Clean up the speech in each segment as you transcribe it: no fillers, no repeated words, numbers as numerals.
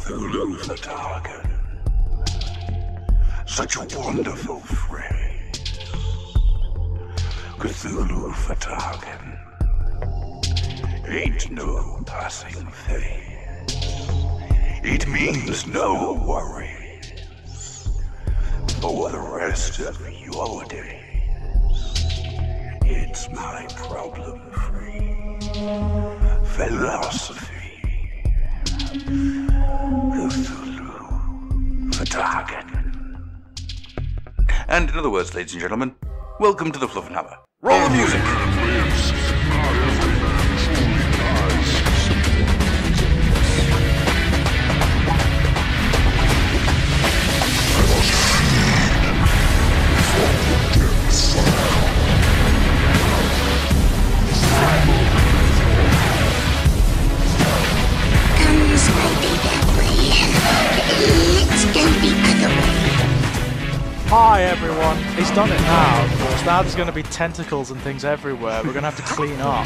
Cthulhu Fatagan. Such a wonderful phrase. Cthulhu Fatagan. Ain't no passing phase. It means no worries for the rest of your days. It's my problem-free philosophy. Cthulhu Fatagan. And in other words, ladies and gentlemen, welcome to the Fluffenhammer. Roll the music! Hi everyone, he's done it now, of course. Now there's going to be tentacles and things everywhere. We're going to have to clean up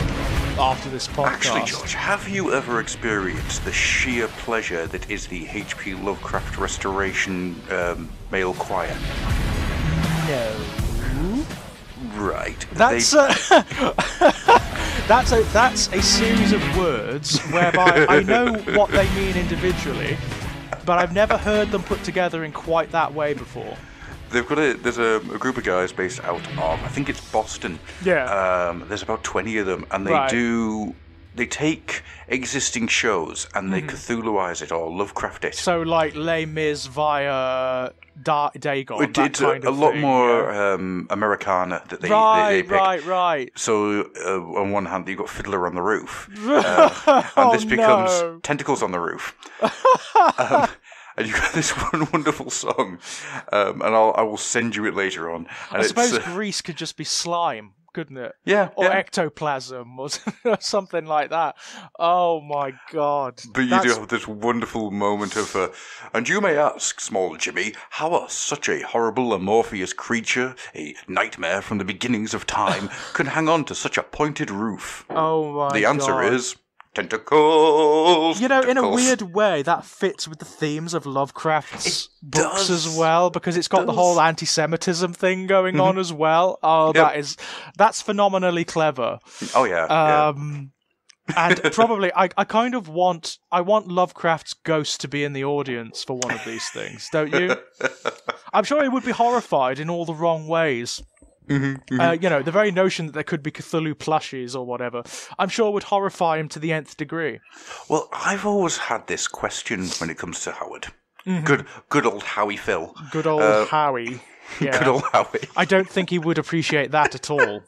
after this podcast. Actually, George, have you ever experienced the sheer pleasure that is the H.P. Lovecraft Restoration male choir? No. Right. That's that's a series of words whereby I know what they mean individually, but I've never heard them put together in quite that way before. They've got there's a group of guys based out of, I think it's Boston. Yeah. There's about 20 of them, and they take existing shows and they Cthulhuize it or Lovecraft it. So like Les Mis via Dagon, It's kind a of lot thing, more yeah. Americana that they pick. Right. So on one hand you've got Fiddler on the Roof, and this becomes Tentacles on the Roof. And you've got this one wonderful song, and I will send you it later on. And I suppose Grease could just be slime, couldn't it? Yeah. Or ectoplasm, or something like that. Oh my God. But you do have this wonderful moment of, and you may ask, small Jimmy, how such a horrible amorphous creature, a nightmare from the beginnings of time, can hang on to such a pointed roof? Oh my God. The answer is... tentacles. You know, tentacles. in a weird way, that fits with the themes of Lovecraft's books does. as well, because it's got the whole anti-Semitism thing going on as well. Oh, Yep. that's phenomenally clever. Oh yeah. And probably, I want Lovecraft's ghost to be in the audience for one of these things, don't you? I'm sure he would be horrified in all the wrong ways. You know, the very notion that there could be Cthulhu plushies or whatever, I'm sure would horrify him to the nth degree. Well, I've always had this question when it comes to Howard. Good old Howie Phil. Good old Howie. Yeah. Good old Howie. I don't think he would appreciate that at all.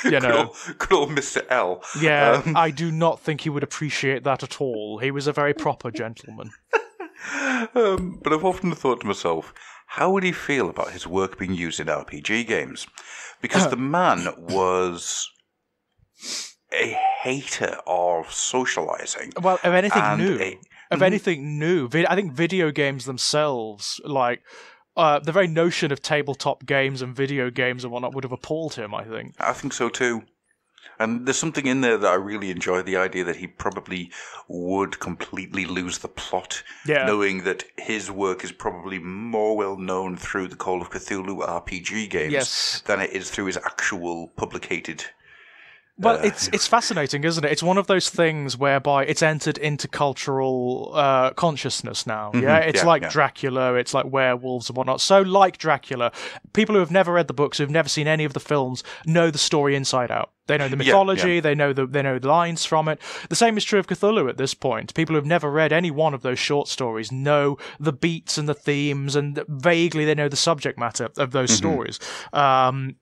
You know. Good old Mr. L. Yeah, I do not think he would appreciate that at all. He was a very proper gentleman. But I've often thought to myself, how would he feel about his work being used in RPG games? Because the man was a hater of socializing. Well, of anything new. I think video games themselves, like, the very notion of tabletop games and video games and whatnot would have appalled him, I think. I think so too. And there's something in there that I really enjoy, the idea that he probably would completely lose the plot, knowing that his work is probably more well known through the Call of Cthulhu RPG games than it is through his actual publicated... Well, it's fascinating, isn't it? It's one of those things whereby it's entered into cultural consciousness now. Yeah, it's like Dracula, it's like werewolves and whatnot. So, like Dracula, people who have never read the books, who've never seen any of the films, know the story inside out. They know the mythology. They know the lines from it. The same is true of Cthulhu at this point. People who have never read any one of those short stories know the beats and the themes, and vaguely they know the subject matter of those stories. And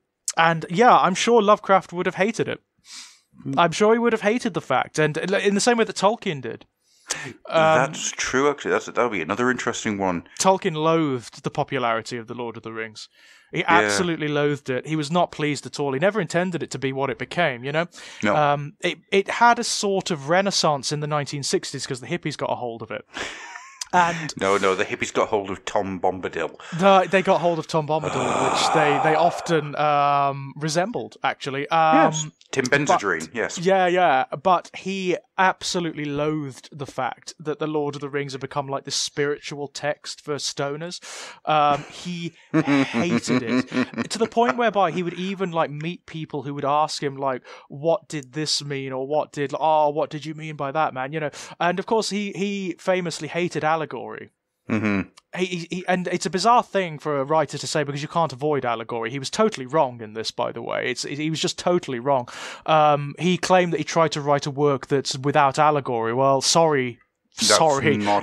yeah, I'm sure Lovecraft would have hated it. I'm sure he would have hated the fact, and in the same way that Tolkien did. That's true, actually. That'll be another interesting one. Tolkien loathed the popularity of The Lord of the Rings. He absolutely loathed it. He was not pleased at all. He never intended it to be what it became, you know? No. It had a sort of renaissance in the 1960s because the hippies got a hold of it. And no, the hippies got hold of Tom Bombadil. They got hold of Tom Bombadil, which they often resembled, actually. Yes. Tim Benzedrine, yes. Yeah. But he absolutely loathed the fact that the Lord of the Rings had become like this spiritual text for stoners. He hated it to the point whereby he would even like meet people who would ask him like, "What did this mean?" or "What did you mean by that, man?" You know. And of course, he famously hated allegory. Mm-hmm. And it's a bizarre thing for a writer to say because you can't avoid allegory. He was totally wrong in this, by the way. He was just totally wrong. He claimed that he tried to write a work that's without allegory. Well, sorry,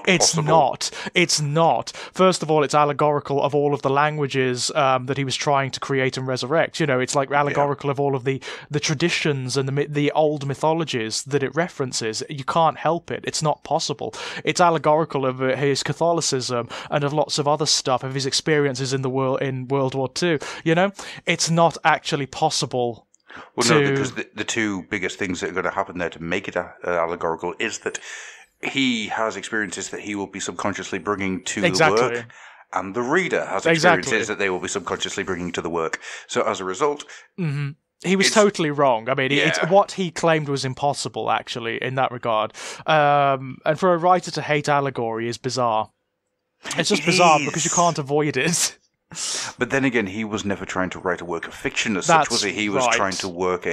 It's not. First of all, it's allegorical of all of the languages that he was trying to create and resurrect. You know, it's like allegorical of all of the traditions and the old mythologies that it references. You can't help it. It's not possible. It's allegorical of his Catholicism and of lots of other stuff, of his experiences in World War II. You know, it's not actually possible. Well, no, because the two biggest things that are going to happen there to make it allegorical is that he has experiences that he will be subconsciously bringing to the work, and the reader has experiences that they will be subconsciously bringing to the work. So as a result... Mm-hmm. He was totally wrong. I mean, it's what he claimed was impossible, actually, in that regard. And for a writer to hate allegory is bizarre. It's just bizarre because you can't avoid it. But then again, he was never trying to write a work of fiction as such, was he? He was trying to work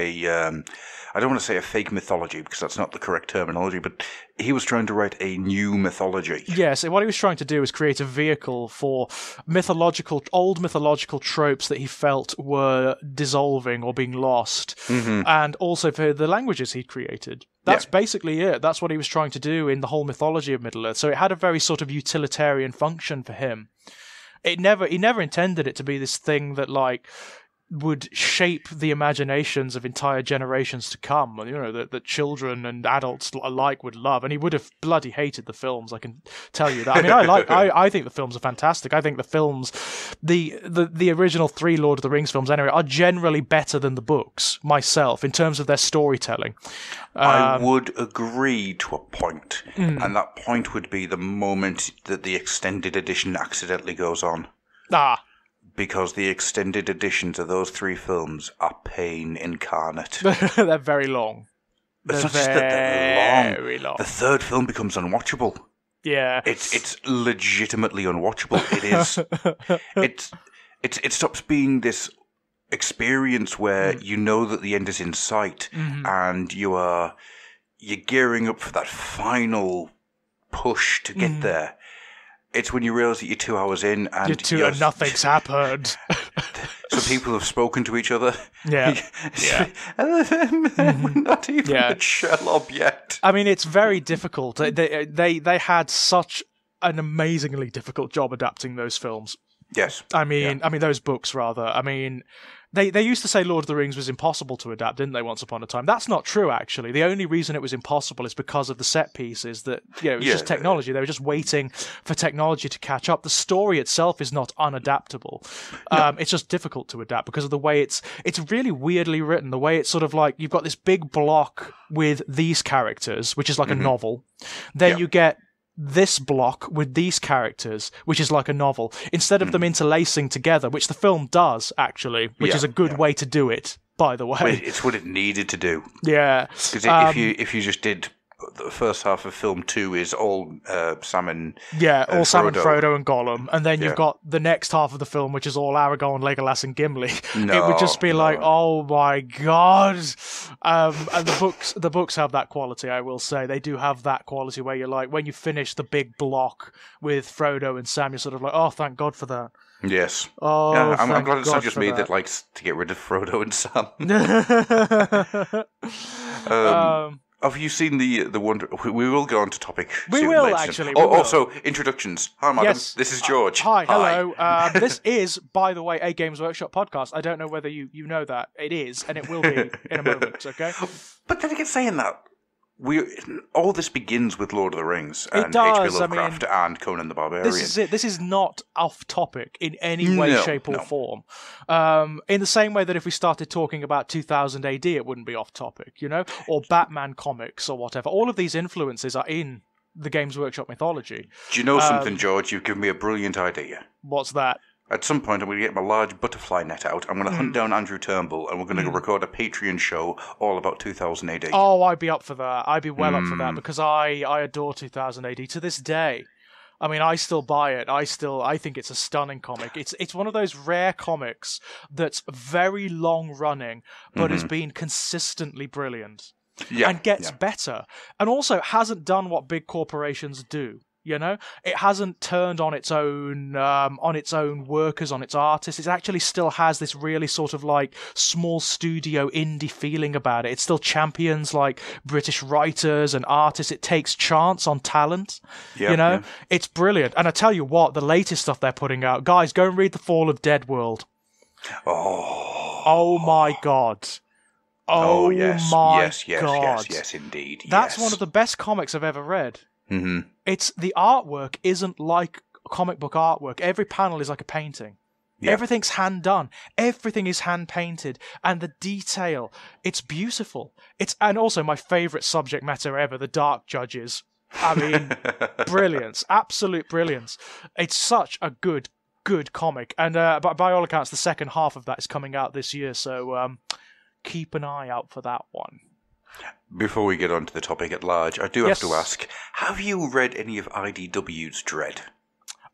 I don't want to say a fake mythology because that's not the correct terminology, but he was trying to write a new mythology. Yes, what he was trying to do was create a vehicle for old mythological tropes that he felt were dissolving or being lost, and also for the languages he'd created. That's basically it. That's what he was trying to do in the whole mythology of Middle-earth. So it had a very sort of utilitarian function for him. He never intended it to be this thing that like would shape the imaginations of entire generations to come, you know, that children and adults alike would love. And he would have bloody hated the films, I can tell you that. I mean, I think the films are fantastic. I think the films, the original 3 Lord of the Rings films anyway, are generally better than the books, myself, in terms of their storytelling. I would agree to a point, and that point would be the moment that the extended edition accidentally goes on. Because the extended editions of those 3 films are pain incarnate. They're very long. It's not just that they're long. The 3rd film becomes unwatchable. Yeah. It's legitimately unwatchable. It is. It stops being this experience where you know that the end is in sight and you're gearing up for that final push to get there. It's when you realise that you're 2 hours in and nothing's happened. So people have spoken to each other. Yeah. We're not even at Shelob yet. I mean, it's very difficult. They had such an amazingly difficult job adapting those films. Yes. I mean, those books rather. I mean, they used to say Lord of the Rings was impossible to adapt, didn't they? Once upon a time, that's not true. Actually, the only reason it was impossible is because of the set pieces. That it was just technology. They were just waiting for technology to catch up. The story itself is not unadaptable. It's just difficult to adapt because of the way it's really weirdly written. The way it's sort of like you've got this big block with these characters, which is like a novel. Then you get this block with these characters, which is like a novel, instead of them interlacing together, which the film does, actually, which is a good way to do it, by the way. It's what it needed to do. Yeah. Because if you just did... The first half of film 2 is all Sam and all Sam and Frodo and Gollum, and then you've got the next half of the film, which is all Aragorn, Legolas, and Gimli. It would just be like, oh my god! And the books have that quality. I will say they do have that quality where you're like, when you finish the big block with Frodo and Sam, you're sort of like, oh, thank God for that. Yes. Oh, yeah, I'm glad it's not just me that likes to get rid of Frodo and Sam. Have you seen the Wonder... We will go on to topic We soon, will, ladies. actually. Also, introductions. Hi, madam. Yes. This is George. Hi, hello. This is, by the way, a Games Workshop podcast. I don't know whether you know that. It is, and it will be in a moment, okay? But then again, saying that, all this begins with Lord of the Rings and It does, H.P. Lovecraft and Conan the Barbarian. This is it. This is not off topic in any way, shape, or form. In the same way that if we started talking about 2000 AD, it wouldn't be off topic, you know, or Batman comics or whatever. All of these influences are in the Games Workshop mythology. Do you know something, George? You've given me a brilliant idea. What's that? At some point, I'm going to get my large butterfly net out. I'm going to hunt down Andrew Turnbull, and we're going to record a Patreon show all about 2000 AD. Oh, I'd be up for that. I'd be well up for that, because I adore 2000 AD to this day. I mean, I still buy it. I think it's a stunning comic. It's one of those rare comics that's very long running, but has been consistently brilliant. Yeah, and gets better. And also hasn't done what big corporations do. You know, it hasn't turned on its own workers, on its artists. It actually still has this really sort of like small studio indie feeling about it. It still champions like British writers and artists. It takes chance on talent. It's brilliant. And I tell you what, the latest stuff they're putting out, guys, go and read The Fall of Dead World. Oh my God. Oh yes, my God. Yes, indeed. That's one of the best comics I've ever read. Mm-hmm. It's the artwork isn't like comic book artwork. Every panel is like a painting. Yeah. Everything's hand done. Everything is hand painted, and the detail, it's beautiful. And also my favorite subject matter ever, the Dark Judges. I mean, brilliance, absolute brilliance. It's such a good comic, and by all accounts, the second half of that is coming out this year. So keep an eye out for that one. Before we get on to the topic at large, I do have to ask, have you read any of IDW's Dread?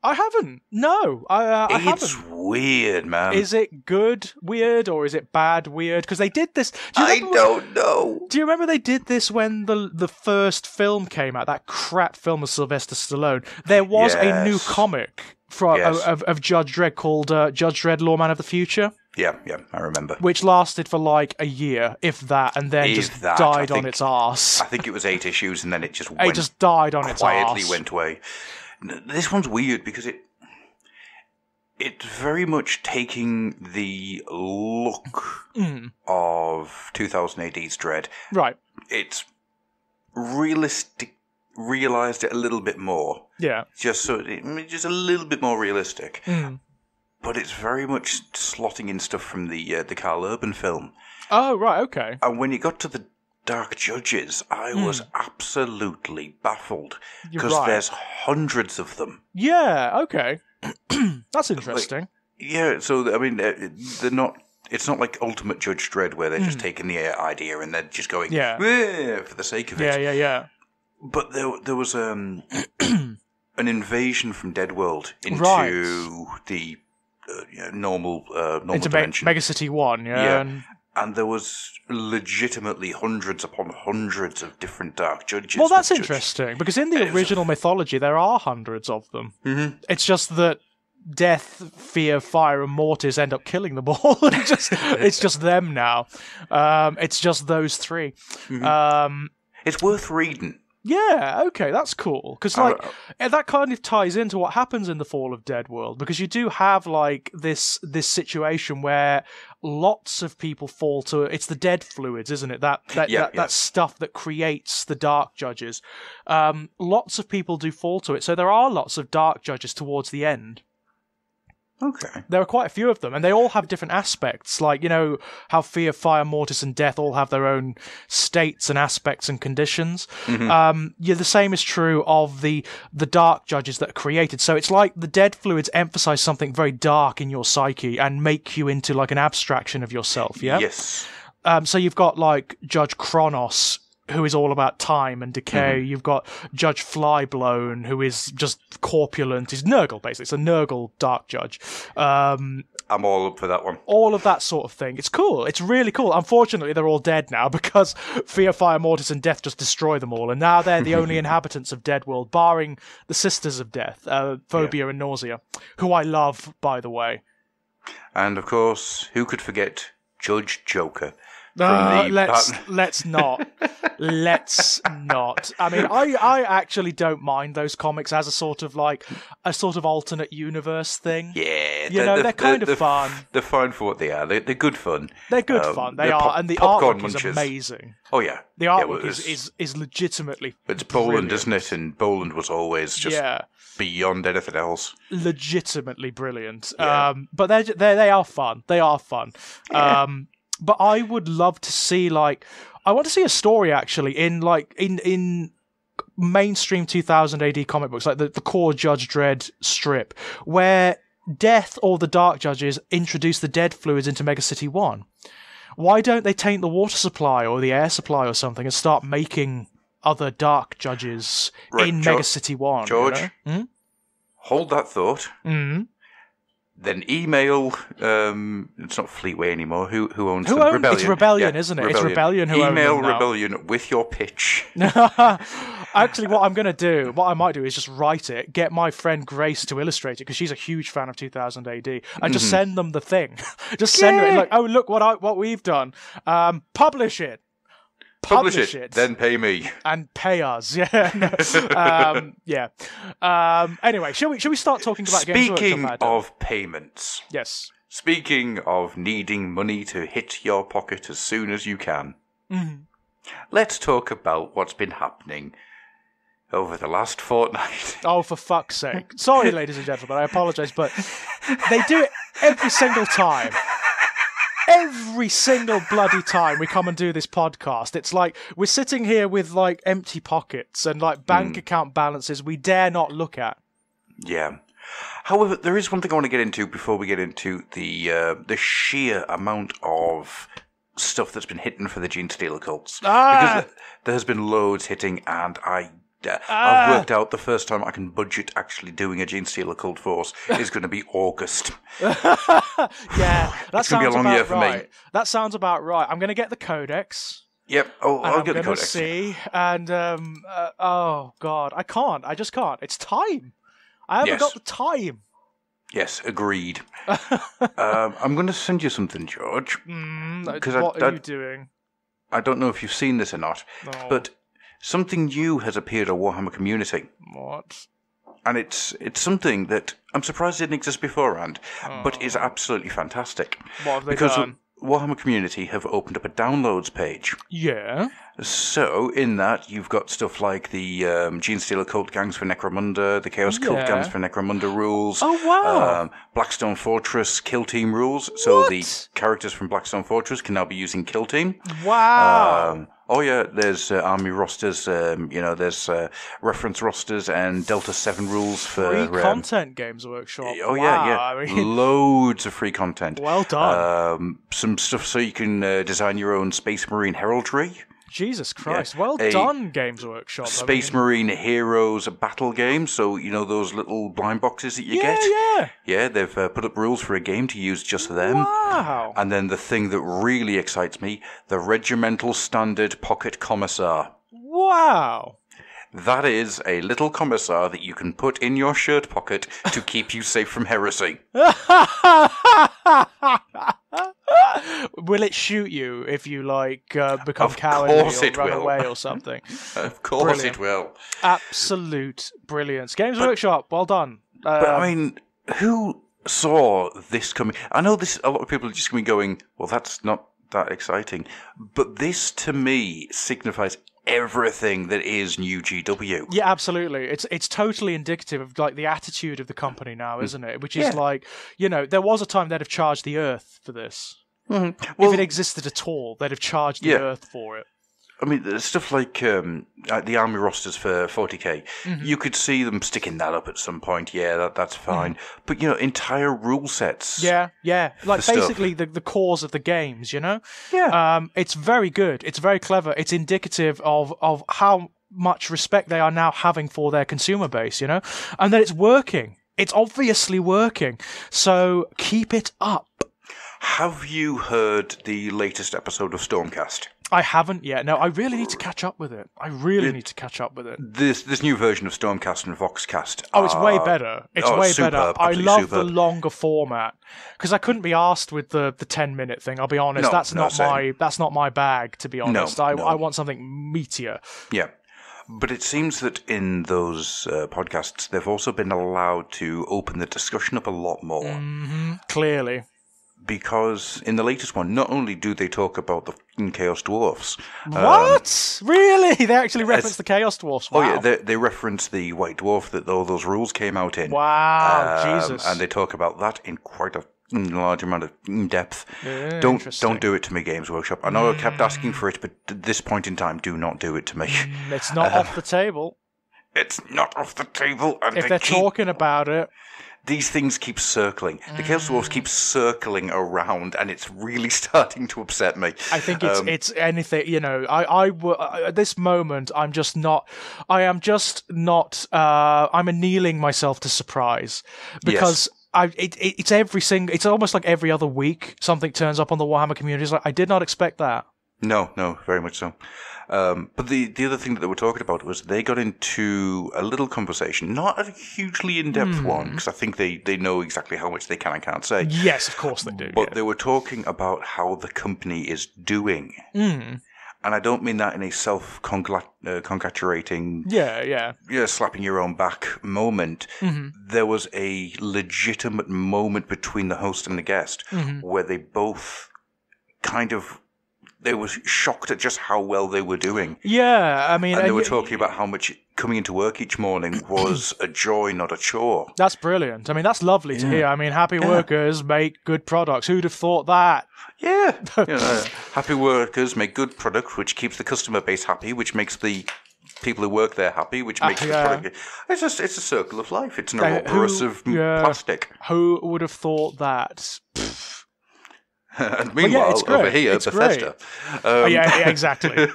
I haven't. No, I haven't. It's weird, man. Is it good weird, or is it bad weird? Because they did this... I don't know. Do you remember they did this when the first film came out, that crap film of Sylvester Stallone? There was a new comic of Judge Dredd called Judge Dredd Lawman of the Future. Yeah, I remember. Which lasted for like a year, if that, and then died on its arse. I think it was 8 issues, and then it just died on its arse. Quietly went away. This one's weird because it's very much taking the look of 2000 AD's Dread. Right. It's realised it a little bit more. Yeah. Just a little bit more realistic. But it's very much slotting in stuff from the Carl Urban film. Oh, right, okay. And when you got to the Dark Judges, I was absolutely baffled. Because there's hundreds of them. Yeah, okay. That's interesting. So, I mean, they're not... It's not like Ultimate Judge Dredd where they're just taking the idea and they're just going, for the sake of it. Yeah. But there was an invasion from Deadworld into the... normal into dimension. Megacity 1, and there was legitimately hundreds upon hundreds of different Dark Judges. Well, that's interesting, because in the original mythology, there are hundreds of them. Mm-hmm. It's just that Death, Fear, Fire, and Mortis end up killing them all. It's just them now. It's just those three. Mm-hmm. It's worth reading. Yeah, okay, that's cool. Because, that kind of ties into what happens in the Fall of Dead World, because you do have, this situation where lots of people fall to... It's the dead fluids, isn't it? That stuff that creates the Dark Judges. Lots of people do fall to it, so there are lots of Dark Judges towards the end. Okay. There are quite a few of them, and they all have different aspects. Like, how Fear, Fire, Mortis, and Death all have their own states and aspects and conditions. Mm-hmm. The same is true of the Dark Judges that are created. So it's like the dead fluids emphasize something very dark in your psyche and make you into, like, an abstraction of yourself, yeah? Yes. So you've got, like, Judge Kronos, who is all about time and decay. Mm-hmm. You've got Judge Flyblown, who is just corpulent. He's Nurgle, basically. It's a Nurgle Dark Judge. I'm all up for that one. All of that sort of thing. It's cool. It's really cool. Unfortunately, they're all dead now because Fear, Fire, Mortis, and Death just destroy them all. And now they're the only inhabitants of Deadworld, barring the Sisters of Death, Phobia and Nausea, who I love, by the way. And, of course, who could forget Judge Joker? Let's not. Let's not. I mean, I actually don't mind those comics as a sort of alternate universe thing. Yeah, they're kind of fun. They're fine for what they are. They're good fun. They're good fun. They are, and the artwork is amazing. Oh yeah, the artwork is legitimately. It's Boland, isn't it? And Boland was always just beyond anything else. Legitimately brilliant. Yeah. But they are fun. They are fun. Yeah. But I would love to see, I want to see a story, actually, in mainstream 2000 AD comic books, like the core Judge Dredd strip, where Death or the Dark Judges introduce the dead fluids into Mega City 1. Why don't they taint the water supply or the air supply or something and start making other Dark Judges in Mega City 1? George, hold that thought. Mm-hmm. Then email, it's not Fleetway anymore, who owns them? Rebellion. It's Rebellion, isn't it? Rebellion. It's Rebellion who owns them now. Email Rebellion with your pitch. Actually, what I might do is just write it, get my friend Grace to illustrate it, because she's a huge fan of 2000 AD, and just send them the thing. Just send it, like, oh, look what we've done. Publish it. Publish it, then pay me and pay us. Yeah, anyway, shall we start talking about Games Workshop? Speaking of payments, yes. Speaking of needing money to hit your pocket as soon as you can, let's talk about what's been happening over the last fortnight. Oh, for fuck's sake! Sorry, ladies and gentlemen, I apologise, but they do it every single time. Every single bloody time we come and do this podcast, it's like we're sitting here with like empty pockets and like bank account balances we dare not look at. Yeah. However, there is one thing I want to get into before we get into the sheer amount of stuff that's been hitting for the Gene Stealer cults. Because there has been loads hitting, and I've worked out the first time I can budget actually doing a Gene Stealer cult force is going to be August. Yeah, it's going to be a long year for me. That sounds about right. I'm going to get the codex. Yep. Oh, I'll get the codex. See, and oh god, I can't. I just can't. It's time. I haven't got the time. Yes, agreed. I'm going to send you something, George. What are you doing? I don't know if you've seen this or not, but something new has appeared on Warhammer Community. What? And it's something that I'm surprised didn't exist beforehand, but is absolutely fantastic. What have they done? Warhammer Community have opened up a downloads page. Yeah. So, in that, you've got stuff like the Gene Stealer Cult Gangs for Necromunda, the Chaos Cult Gangs for Necromunda rules. Oh, wow. Blackstone Fortress Kill Team rules. So the characters from Blackstone Fortress can now be using Kill Team. Wow. There's army rosters, there's reference rosters and Delta 7 rules for... Free content, Games Workshop. Yeah. I mean, loads of free content. Well done. Some stuff so you can design your own Space Marine heraldry. Jesus Christ. Well done, Games Workshop. Space Marine Heroes battle game, so, those little blind boxes that you get? Yeah, they've put up rules for a game to use just for them. Wow. And then the thing that really excites me, the Regimental Standard Pocket Commissar. Wow. That is a little commissar that you can put in your shirt pocket to keep you safe from heresy. Will it shoot you if you become cowardly or run away or something? Of course it will. Absolute brilliance. Games Workshop, well done. But I mean, who saw this coming? I know a lot of people are just going to be going, well, that's not that exciting. But this, to me, signifies everything that is new GW. Yeah, absolutely. It's totally indicative of the attitude of the company now, isn't it? Which is there was a time they'd have charged the Earth for this. Mm-hmm. Well, if it existed at all, they'd have charged the Earth for it. I mean, there's stuff like the army rosters for 40k. Mm-hmm. You could see them sticking that up at some point. Yeah, that's fine. Mm-hmm. But, entire rule sets. Yeah. Like, basically the cores of the games, Yeah. It's very good. It's very clever. It's indicative of how much respect they are now having for their consumer base, and that it's working. It's obviously working. So keep it up. Have you heard the latest episode of Stormcast? I haven't yet. No, I really need to catch up with it. This new version of Stormcast and Voxcast. Oh, it's way better. Better. I love the longer format because I couldn't be asked with the 10-minute thing. I'll be honest. That's not my bag. To be honest, I want something meatier. Yeah. But it seems that in those podcasts, they've also been allowed to open the discussion up a lot more. Mm-hmm. Clearly. Because in the latest one, not only do they talk about the fucking Chaos Dwarfs... What? Really? They actually reference the Chaos Dwarfs? Wow. Oh, yeah, they reference the White Dwarf that all those rules came out in. Wow, Jesus. And they talk about that in quite a large amount of depth. Don't do it to me, Games Workshop. I know I kept asking for it, but at this point in time, do not do it to me. It's not off the table. It's not off the table. And if they're talking about it. These things keep circling. The Chaos Dwarfs keep circling around, and it's really starting to upset me. I think it's anything, you know. At this moment, I'm annealing myself to surprise because it's almost like every other week something turns up on the Warhammer community. It's like, I did not expect that. No, very much so. But the other thing that they were talking about was they got into a little conversation, not a hugely in-depth one, because I think they know exactly how much they can and can't say. Yes, of course they do. But they were talking about how the company is doing. And I don't mean that in a self-congratulating, slapping your own back moment. There was a legitimate moment between the host and the guest where they both they were shocked at just how well they were doing. Yeah, I mean... And they were talking about how much coming into work each morning was a joy, not a chore. That's brilliant. I mean, that's lovely to hear. I mean, happy workers make good products. Who'd have thought that? Yeah. Happy workers make good product, which keeps the customer base happy, which makes the people who work there happy, which makes the product... It's a circle of life. It's an Ouroboros of plastic. Who would have thought that? And meanwhile, over here, it's Bethesda. Exactly.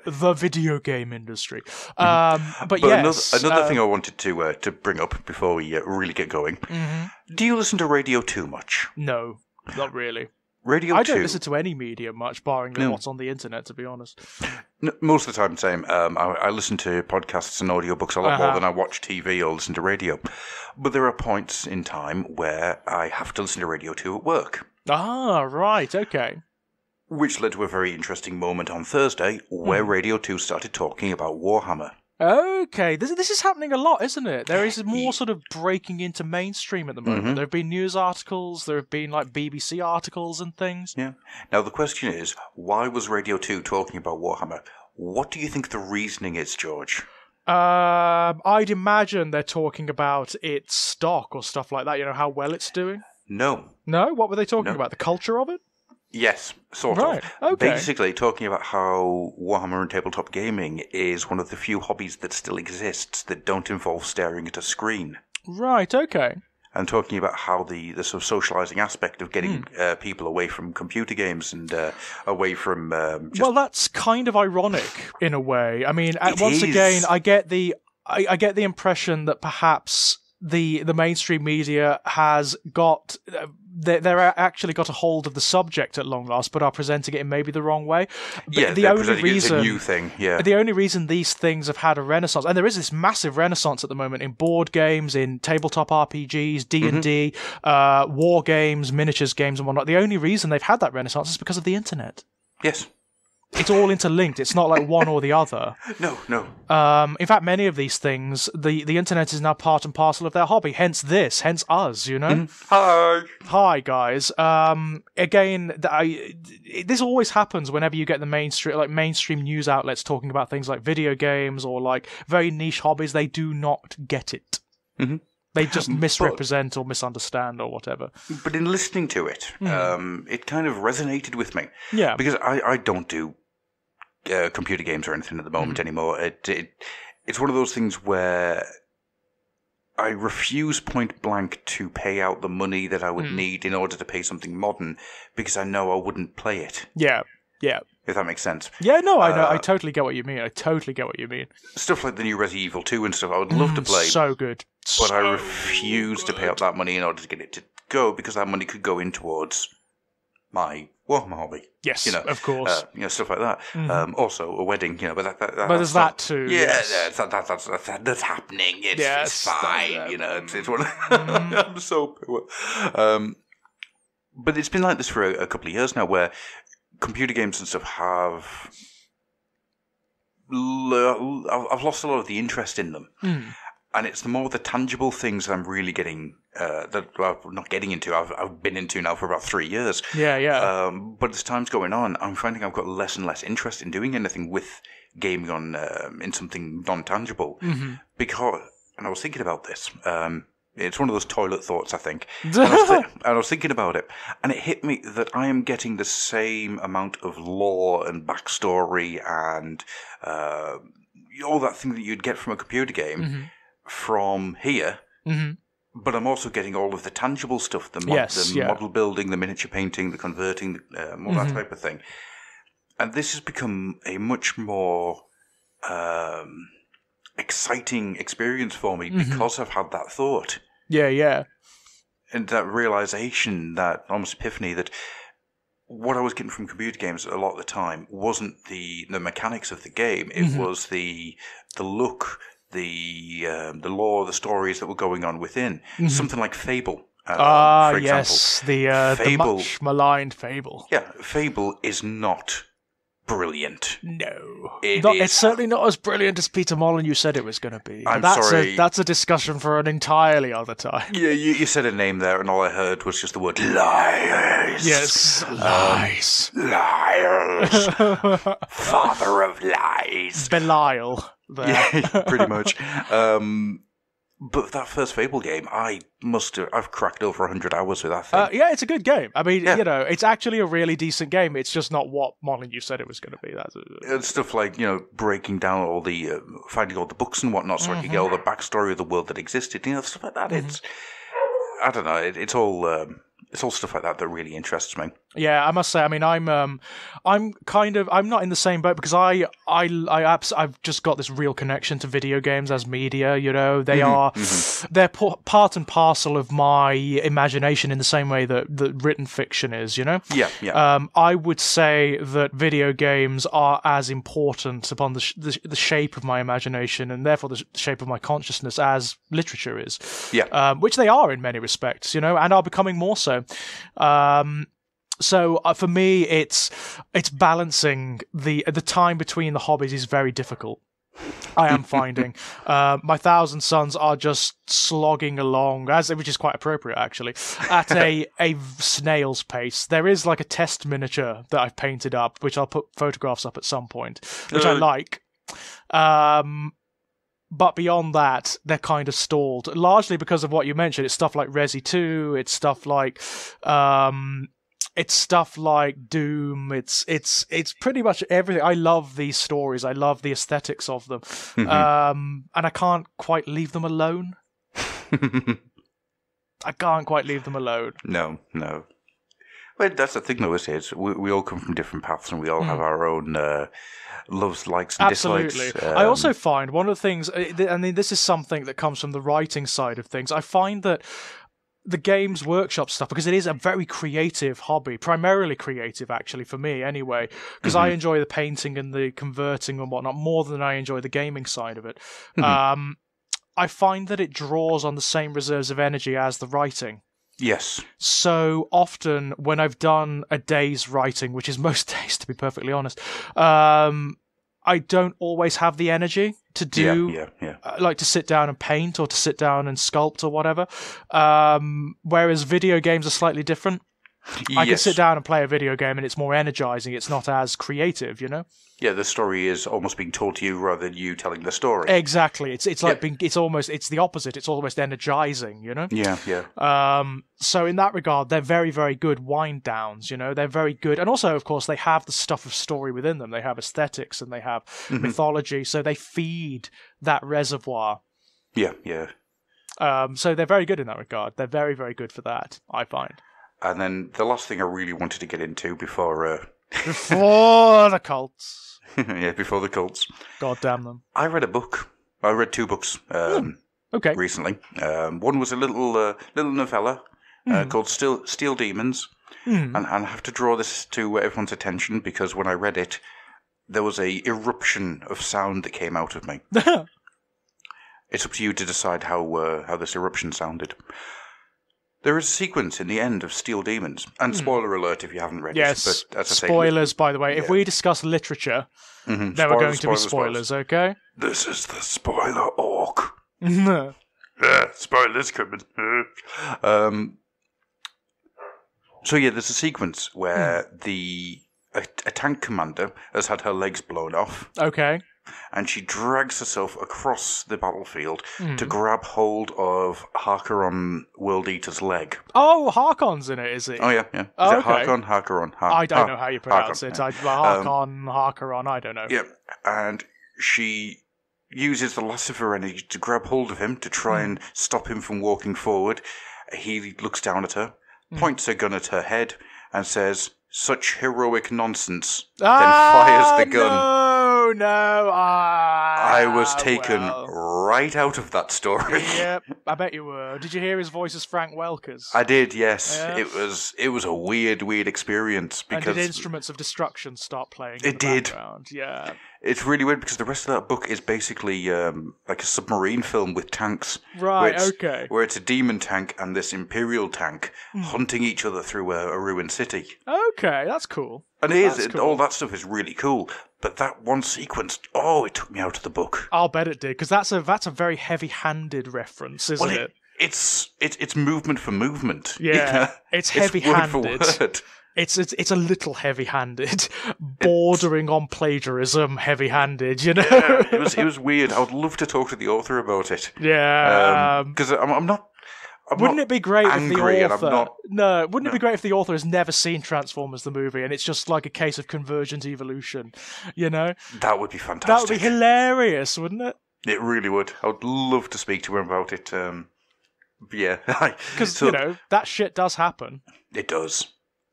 The video game industry. But yes. Another thing I wanted to bring up before we really get going. Do you listen to Radio 2 much? No, not really. Radio 2? I don't listen to any media much, barring what's on the internet, to be honest. No, most of the time, same. I listen to podcasts and audiobooks a lot more than I watch TV or listen to radio. But there are points in time where I have to listen to Radio 2 at work. Ah, right, okay. Which led to a very interesting moment on Thursday where Radio 2 started talking about Warhammer. Okay, this is happening a lot, isn't it? There is more sort of breaking into mainstream at the moment. There have been news articles, there have been like BBC articles and things. Yeah. Now the question is, why was Radio 2 talking about Warhammer? What do you think the reasoning is, George? I'd imagine they're talking about its stock or stuff like that, you know, how well it's doing. No. No? What were they talking about? The culture of it? Yes, sort of. Okay. Basically, talking about how Warhammer and tabletop gaming is one of the few hobbies that still exists that don't involve staring at a screen. Right, okay. And talking about how the sort of socializing aspect of getting people away from computer games and away from... Well, that's kind of ironic, in a way. I mean, again, I get the impression that perhaps... The mainstream media has got they're actually got a hold of the subject at long last, but are presenting it in maybe the wrong way. But the only reason it's a new thing. Yeah, the only reason these things have had a renaissance, and there is this massive renaissance at the moment in board games, in tabletop RPGs, D&D, war games, miniatures games, and whatnot. The only reason they've had that renaissance is because of the internet. Yes. It's all interlinked. It's not like one or the other. No. In fact, many of these things, the internet is now part and parcel of their hobby. Hence us, you know? Hi, guys. Again, this always happens whenever you get the mainstream news outlets talking about things like video games or like very niche hobbies. They do not get it. They just misrepresent or misunderstand or whatever. But in listening to it, it kind of resonated with me. Yeah. Because I don't do computer games or anything at the moment anymore. It's one of those things where I refuse point blank to pay out the money that I would need in order to pay something modern because I know I wouldn't play it. Yeah. If that makes sense. Yeah, no, I know. I totally get what you mean. Stuff like the new Resident Evil 2 and stuff I would love to play. So good. But I refuse to pay out that money in order to get it to go because that money could go in towards my Warhammer hobby. Yes, of course. Stuff like that. Also, a wedding, but there's that too. Yeah, that's happening. It's fine, It's one. I'm so poor. But it's been like this for a couple of years now, where computer games and stuff have... I've lost a lot of the interest in them. And it's the more the tangible things that I'm really getting, not getting into, I've been into now for about 3 years. Yeah. But as time's going on, I'm finding I've got less and less interest in doing anything with gaming on in something non-tangible. Because, and I was thinking about this, it's one of those toilet thoughts, I think. And I was thinking about it, and it hit me that I am getting the same amount of lore and backstory and all that thing that you'd get from a computer game from here, but I'm also getting all of the tangible stuff, the model building, the miniature painting, the converting, all that type of thing. And this has become a much more exciting experience for me because I've had that thought. Yeah. And that realization, that almost epiphany that what I was getting from computer games a lot of the time wasn't the mechanics of the game. It was the look, the lore, the stories that were going on within. Something like Fable. For example. Yes, the much maligned Fable. Yeah, Fable is not brilliant. No. It's certainly not as brilliant as Peter Molyneux said it was going to be. Sorry. That's a discussion for an entirely other time. Yeah, you said a name there, and all I heard was just the word lies. Yes, lies. Liars. Father of lies. Belial. There. Yeah, pretty much. But that first Fable game, I've cracked over 100 hours with that thing. Yeah, it's a good game. I mean, it's actually a really decent game. It's just not what Molyneux said it was going to be. It's stuff like, breaking down all the, finding all the books and whatnot so I could get all the backstory of the world that existed, stuff like that. It's, I don't know, it's all stuff like that really interests me. Yeah, I must say. I mean, I'm not in the same boat because I've just got this real connection to video games as media. They're part and parcel of my imagination in the same way that written fiction is. Yeah. I would say that video games are as important upon the shape of my imagination and therefore the shape of my consciousness as literature is. Yeah. Which they are in many respects, and are becoming more so. So for me, it's balancing the time between the hobbies is very difficult. I am finding my 1,000 Suns are just slogging along, which is quite appropriate actually, at a snail's pace. There is like a test miniature that I've painted up, which I'll put photographs up at some point, which I like. But beyond that, they're kind of stalled, largely because of what you mentioned. It's stuff like Resi 2. It's stuff like Doom. It's pretty much everything. I love these stories. I love the aesthetics of them, and I can't quite leave them alone. I can't quite leave them alone. No. Well, that's the thing, though, isn't it? We all come from different paths, and we all have our own loves, likes, and dislikes. Absolutely. I also find one of the things, I mean, this is something that comes from the writing side of things. I find that the Games Workshop stuff, because it is a very creative hobby, primarily creative, actually, for me, anyway, because I enjoy the painting and the converting and whatnot more than I enjoy the gaming side of it. I find that it draws on the same reserves of energy as the writing. Yes. So often when I've done a day's writing, which is most days to be perfectly honest, I don't always have the energy to do, like to sit down and paint or to sit down and sculpt or whatever. Whereas video games are slightly different. I can sit down and play a video game and it's more energizing. It's not as creative, Yeah, the story is almost being told to you rather than you telling the story. Exactly. It's like it's the opposite. It's almost energizing, Yeah. So in that regard, they're very, very good wind downs, They're very good. And also, of course, they have the stuff of story within them. They have aesthetics and they have mythology. So they feed that reservoir. Yeah. So they're very good in that regard. They're very, very good for that, I find. And then the last thing I really wanted to get into before... Before the cults. Yeah, before the cults. God damn them. I read a book. I read 2 books recently. One was a little novella called Steel Demons. And I have to draw this to everyone's attention because when I read it, there was a eruption of sound that came out of me. It's up to you to decide how this eruption sounded. There is a sequence in the end of Steel Demons, and spoiler alert if you haven't read it. But as I say, spoilers, by the way. If we discuss literature, there are going to be spoilers, okay? This is the spoiler orc. Spoilers coming. So yeah, there's a sequence where a tank commander has had her legs blown off. Okay. And she drags herself across the battlefield to grab hold of Harkonnen World Eater's leg. Oh, Harkon's in it, is he? Oh, yeah. Is it Harkon? Harkonnen? I don't know how you pronounce Harkon, it. Harkon, Harkonnen, I don't know. Yeah, and she uses the last of her energy to grab hold of him to try and stop him from walking forward. He looks down at her, points a gun at her head, and says, "Such heroic nonsense," then fires the gun. No, I was taken right out of that story. Yep, I bet you were. Did you hear his voice as Frank Welker's? I did, yes. Yeah. It was a weird experience. Because and did Instruments of Destruction start playing in the background? Yeah. It's really weird because the rest of that book is basically like a submarine film with tanks. Right, where it's a demon tank and this Imperial tank hunting each other through a ruined city. Okay, that's cool. And all that stuff is really cool. But that one sequence, it took me out of the book. I'll bet it did, because that's a very heavy-handed reference, isn't it? It's movement for movement. Yeah, it's heavy-handed. Word for word. It's a little heavy-handed, bordering on plagiarism, heavy-handed, you know? Yeah, it was weird. I would love to talk to the author about it. Yeah. Because I'm not... Wouldn't it be great if the author... Wouldn't it be great if the author has never seen Transformers the movie and it's just like a case of convergent evolution, you know? That would be fantastic. That would be hilarious, wouldn't it? It really would. I would love to speak to him about it. Yeah. Because, that shit does happen. It does.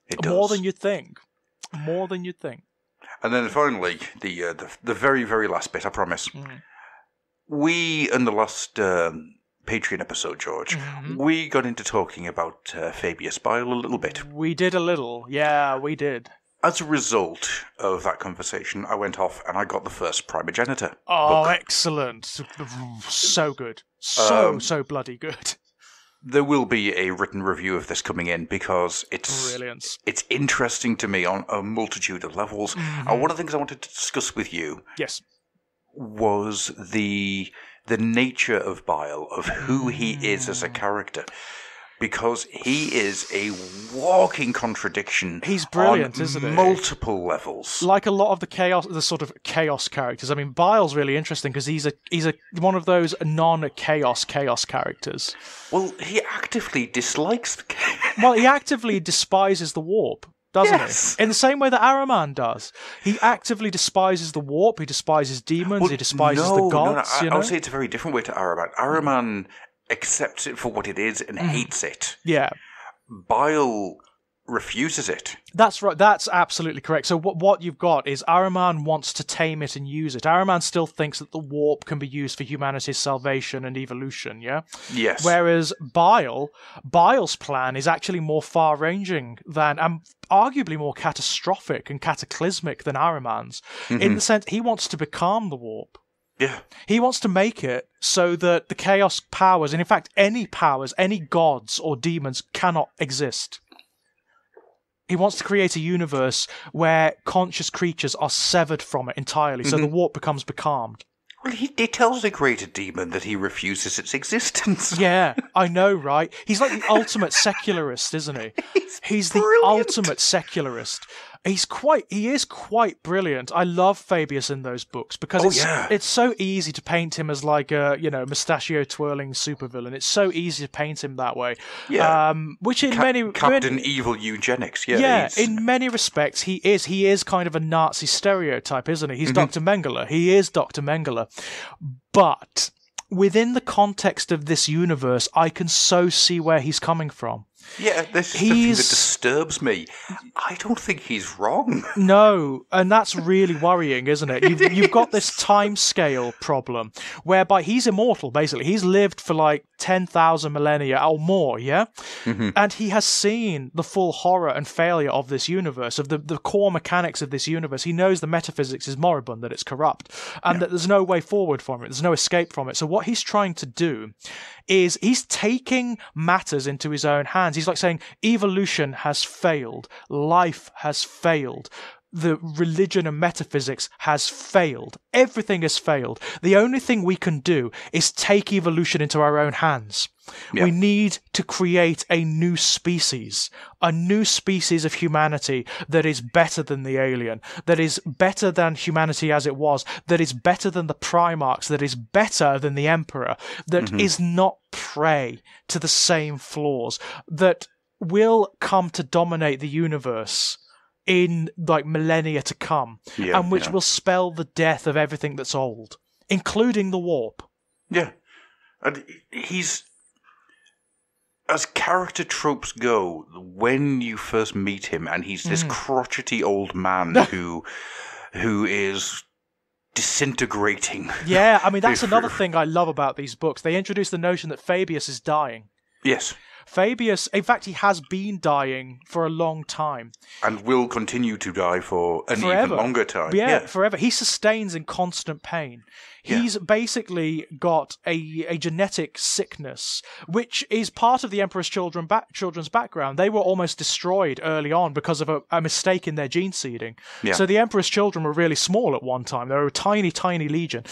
It does. More than you'd think. More than you'd think. And then finally, the very, very last bit, I promise. We, in the last... Patreon episode, George, we got into talking about Fabius Bile a little bit. We did a little. Yeah, we did. As a result of that conversation, I went off and I got the first Primogenitor book. Excellent. So good. So bloody good. There will be a written review of this coming in because it's interesting to me on a multitude of levels. And one of the things I wanted to discuss with you was the nature of Bile, of who he is as a character. Because he is a walking contradiction. He's brilliant, isn't he? Multiple levels. Like a lot of the sort of chaos characters. I mean, Bile's really interesting because he's one of those non-chaos characters. Well, he actively dislikes the chaos. Well, he actively despises the warp. Doesn't he? In the same way that Ahriman does. He actively despises the warp, he despises demons, he despises the gods. I would say it's a very different way to Ahriman. Ahriman accepts it for what it is and hates it. Yeah. Bile refuses it. That's right. That's absolutely correct. So what you've got is Ahriman wants to tame it and use it. Ahriman still thinks that the warp can be used for humanity's salvation and evolution, yeah? Yes. Whereas Bile's plan is actually more far-ranging than, and arguably more catastrophic and cataclysmic than Ahriman's. In the sense, he wants to become the warp. Yeah. He wants to make it so that the chaos powers, and in fact any powers, any gods or demons cannot exist. He wants to create a universe where conscious creatures are severed from it entirely, so the warp becomes becalmed. Well, he tells the greater demon that he refuses its existence. Yeah, I know, right? He's like the ultimate secularist, isn't he? He's the ultimate secularist. He is quite brilliant. I love Fabius in those books because it's so easy to paint him as like a, mustachio twirling supervillain. It's so easy to paint him that way. Yeah. Which in Captain Evil Eugenics. Yeah. Yeah, in many respects he is. He is kind of a Nazi stereotype, isn't he? He's Dr. Mengele. He is Dr. Mengele. But within the context of this universe, I can so see where he's coming from. Yeah, this is the thing that disturbs me. I don't think he's wrong. No, and that's really worrying, isn't it? You've got this time scale problem whereby he's immortal, basically. He's lived for like 10,000 millennia or more, yeah? And he has seen the full horror and failure of this universe, of the core mechanics of this universe. He knows the metaphysics is moribund, that it's corrupt, and that there's no way forward from it. There's no escape from it. So what he's trying to do is he's taking matters into his own hands. He's like saying, evolution has failed. Life has failed. The religion and metaphysics has failed. Everything has failed. The only thing we can do is take evolution into our own hands. Yeah. We need to create a new species of humanity that is better than the alien, that is better than humanity as it was, that is better than the Primarchs, that is better than the Emperor, that is not prey to the same flaws, that will come to dominate the universe in like millennia to come, and which will spell the death of everything that's old. including the warp. Yeah. And he's... As character tropes go, when you first meet him, and he's this crotchety old man who is disintegrating. Yeah, I mean, that's another thing I love about these books. They introduce the notion that Fabius is dying. Yes. Fabius, in fact, he has been dying for a long time. And will continue to die for an forever. Even longer time. Yeah, forever. He sustains in constant pain. He's basically got a genetic sickness, which is part of the Emperor's children's background. They were almost destroyed early on because of a mistake in their gene seeding. Yeah. So the Emperor's children were really small at one time. They were a tiny, tiny legion.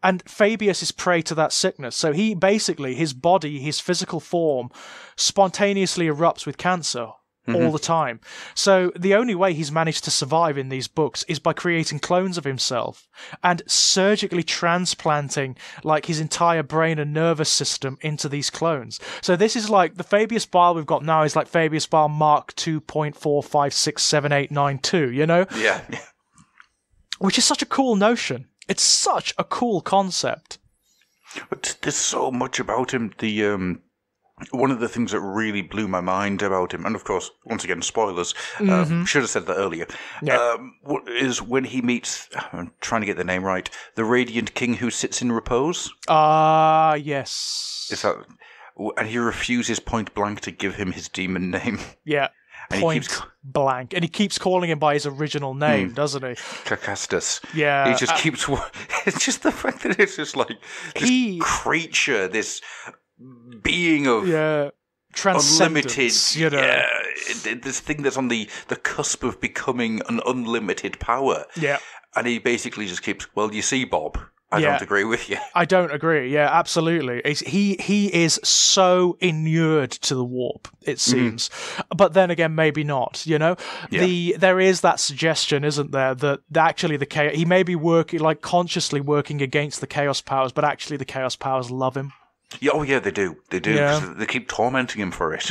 And Fabius is prey to that sickness. So he basically, his body, his physical form, spontaneously erupts with cancer all the time. So the only way he's managed to survive in these books is by creating clones of himself and surgically transplanting like his entire brain and nervous system into these clones. So this is like the Fabius Bile we've got now is like Fabius Bile Mark 2.45678892, you know? Yeah. Which is such a cool notion. It's such a cool concept. But there's so much about him. One of the things that really blew my mind about him, and of course, once again, spoilers, should have said that earlier, is when he meets, I'm trying to get the name right, the Radiant King who sits in repose. Yes. Is that, and he refuses point blank to give him his demon name. Yeah. And point blank. And he keeps calling him by his original name, doesn't he? Custis. Yeah. He just keeps... It's just the fact that it's just like this creature, this being of unlimited... You know. Yeah, this thing that's on the cusp of becoming an unlimited power. Yeah. And he basically just keeps, well, you see, Bob... I don't agree with you. I don't agree. Yeah, absolutely. He is so inured to the warp, it seems. But then again, maybe not, you know? Yeah. There is that suggestion, isn't there, that actually the chaos... He may be working, like, consciously working against the Chaos Powers, but actually the Chaos Powers love him. Yeah, oh, yeah, they do. They do. Yeah. They keep tormenting him for it.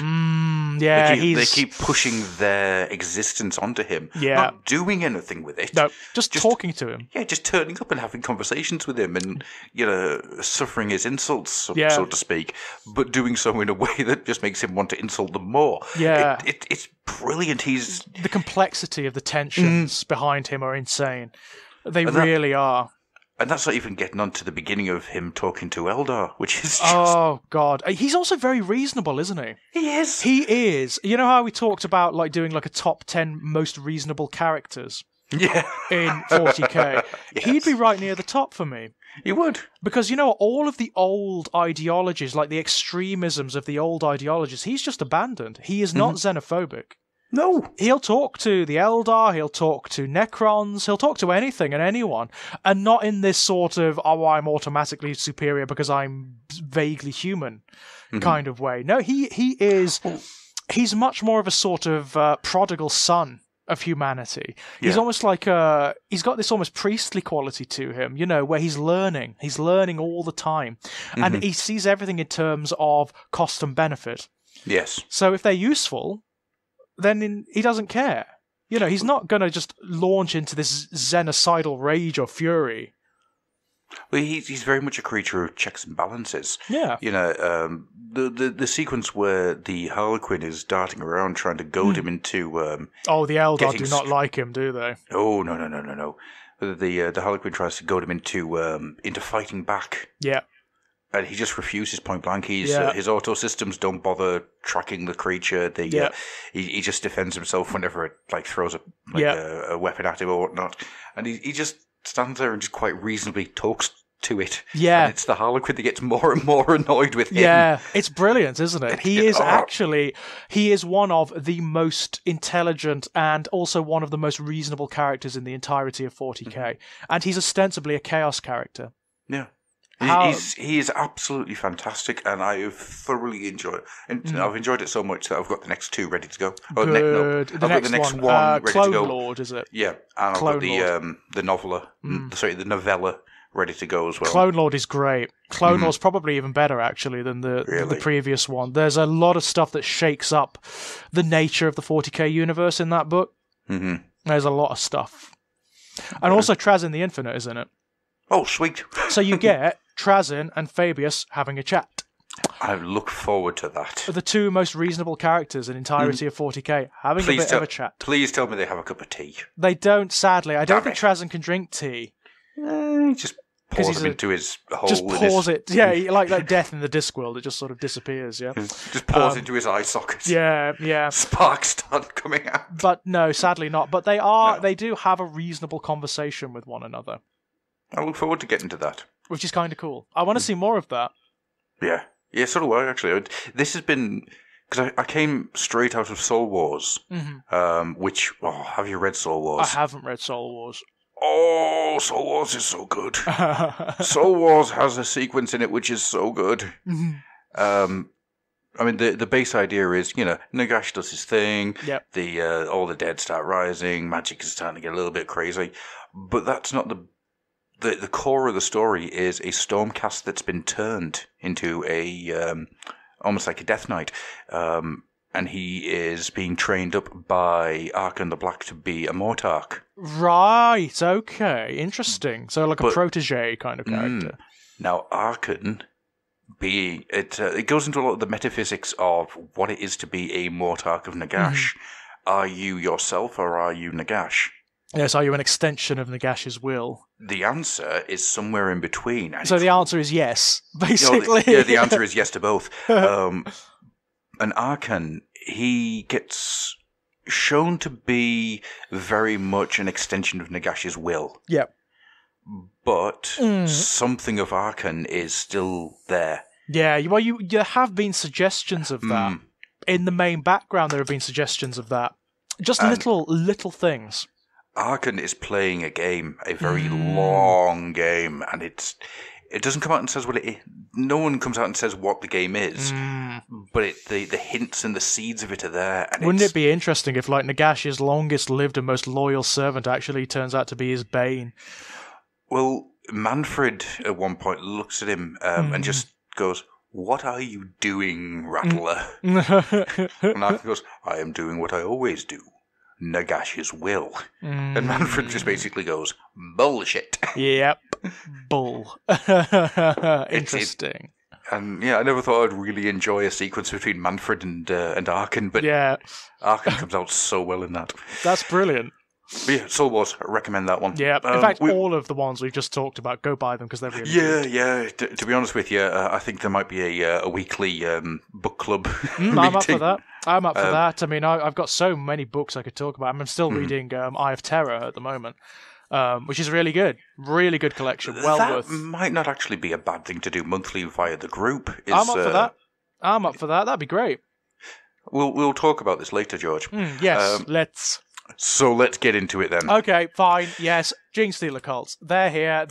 They keep pushing their existence onto him. Yeah. Not doing anything with it. No, just talking to him. Yeah, just turning up and having conversations with him and, you know, suffering his insults, so to speak, but doing so in a way that just makes him want to insult them more. Yeah. It's brilliant. The complexity of the tensions behind him are insane. They really are. And that's not even getting on to the beginning of him talking to Eldar, which is just... Oh, God. He's also very reasonable, isn't he? He is. He is. You know how we talked about like doing like a top 10 most reasonable characters? Yeah. In 40k? Yes. He'd be right near the top for me. He would. Because, you know, all of the old ideologies, like the extremisms of the old ideologies, he's just abandoned. He is not xenophobic. No. He'll talk to the Eldar, he'll talk to Necrons, he'll talk to anything and anyone, and not in this sort of, oh, I'm automatically superior because I'm vaguely human kind of way. No, he's much more of a sort of prodigal son of humanity. Yeah. He's almost like he's got this almost priestly quality to him, you know, where he's learning all the time, and he sees everything in terms of cost and benefit. Yes. So if they're useful, then he doesn't care. You know, he's not going to just launch into this xenocidal rage or fury. Well, he's very much a creature of checks and balances. Yeah. You know, the sequence where the Harlequin is darting around trying to goad him into... the Eldar do not like him, do they? Oh, no. The Harlequin tries to goad him into fighting back. Yeah. And he just refuses point blank. His auto systems don't bother tracking the creature. He just defends himself whenever it like throws a weapon at him or whatnot. And he just stands there and just quite reasonably talks to it. Yeah. And it's the Harlequin that gets more and more annoyed with him. Yeah, it's brilliant, isn't it? He is one of the most intelligent and also one of the most reasonable characters in the entirety of 40k. And he's ostensibly a chaos character. Yeah. He is absolutely fantastic, and I have thoroughly enjoyed it. And I've enjoyed it so much that I've got the next two ready to go. Good. I've got the next one ready Clone to go. Lord, is it? Yeah, and I've got the novella ready to go as well. Clone Lord is great. Clone Lord's probably even better, actually, than the previous one. There's a lot of stuff that shakes up the nature of the 40k universe in that book. There's a lot of stuff. And also Traz in the Infinite, isn't it? Oh, sweet. So you get Trazyn and Fabius having a chat. I look forward to that. The two most reasonable characters in entirety of 40k having a bit of a chat. Please tell me they have a cup of tea. They don't, sadly. I don't think Trazyn can drink tea. He just pours it into his hole. Just pours it. Yeah, like Death in the Discworld. It just sort of disappears, yeah? Just pours into his eye socket. Yeah. Sparks start coming out. But no, sadly not. But they do have a reasonable conversation with one another. I look forward to getting to that. Which is kind of cool. I want to see more of that. Yeah. Yeah, so do I, actually. This has been... Because I came straight out of Soul Wars, which... Oh, have you read Soul Wars? I haven't read Soul Wars. Oh, Soul Wars is so good. Soul Wars has a sequence in it which is so good. I mean, the base idea is, Nagash does his thing. Yep. All the dead start rising. Magic is starting to get a little bit crazy. But that's not the core of the story is a Stormcast that's been turned into a almost like a Death Knight, and he is being trained up by Arkan the Black to be a Mortarch. Right. Okay. Interesting. So like a protege kind of character. Now Arkan, being it goes into a lot of the metaphysics of what it is to be a Mortarch of Nagash. Are you yourself or are you Nagash? Yes, are you an extension of Nagash's will? The answer is somewhere in between. So the answer is yes, basically. The answer is yes to both. And Arkan, he gets shown to be very much an extension of Nagash's will. Yep. But something of Arkan is still there. Yeah, well, there have been suggestions of that. In the main background, there have been suggestions of that. Just little things. Arkan is playing a game, a very long game, and it doesn't come out and says what it is. No one comes out and says what the game is, but the hints and the seeds of it are there. And wouldn't it be interesting if, like, Nagash's longest-lived and most loyal servant actually turns out to be his bane? Well, Manfred at one point looks at him and just goes, "What are you doing, Rattler?" And Arkan goes, "I am doing what I always do. Nagash's will." And Manfred just basically goes, "Bullshit." Yep. Bull. Interesting. And yeah, I never thought I'd really enjoy a sequence between Manfred and Arkan, but Arkan comes out so well in that. That's brilliant. But yeah, Soul Wars, I recommend that one. Yeah, in fact, all of the ones we've just talked about, go buy them because they're really good. Yeah. To be honest with you, I think there might be a weekly book club meeting. I'm up for that. I mean, I've got so many books I could talk about. I'm still reading Eye of Terror at the moment, which is really good. Really good collection. That might not actually be a bad thing to do monthly via the group. I'm up for that. That'd be great. We'll talk about this later, George. Yes, let's. So let's get into it then. Okay, fine. Yes, Genestealer cults. They're here.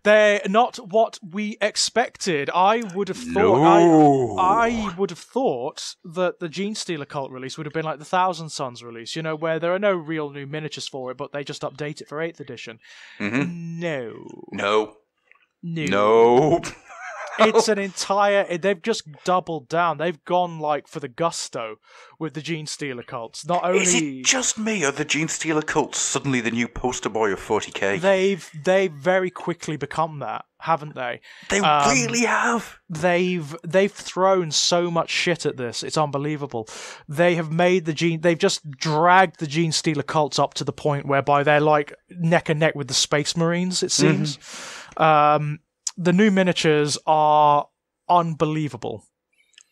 They're not what we expected. I would have thought. I would have thought that the Genestealer cult release would have been like the Thousand Sons release, where there are no real new miniatures for it, but they just update it for 8th edition. No. It's an entire... They've just doubled down. They've gone, for the gusto with the Genestealer cults. Not only... Is it just me, or the Genestealer cults suddenly the new poster boy of 40k? They've very quickly become that, haven't they? They really have. They've thrown so much shit at this. It's unbelievable. They have made they've just dragged the Genestealer cults up to the point whereby they're, neck and neck with the Space Marines, it seems. The new miniatures are unbelievable.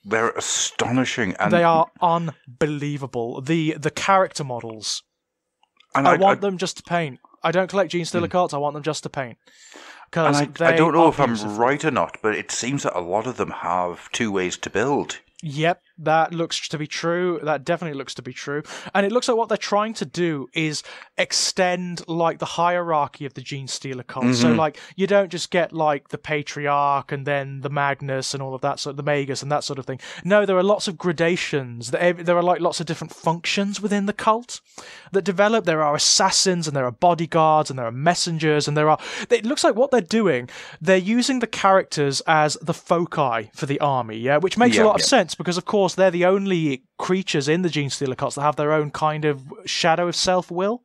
They're astonishing. And they are unbelievable. The character models. And I want them just to paint. I don't collect Genestealer cards. I want them just to paint. And I don't know if I'm right or not, but it seems that a lot of them have 2 ways to build. Yep, that looks to be true. That definitely looks to be true. And it looks like what they're trying to do is extend, the hierarchy of the Genestealer cult. So, you don't just get, the Patriarch and then the Magnus and all of that, the Magus and that sort of thing. No, there are lots of gradations. There are, lots of different functions within the cult that develop. There are assassins and there are bodyguards and there are messengers and it looks like what they're doing, they're using the characters as the foci for the army, which makes a lot of sense. Because, of course, they're the only creatures in the Genestealer cults that have their own kind of shadow of self-will.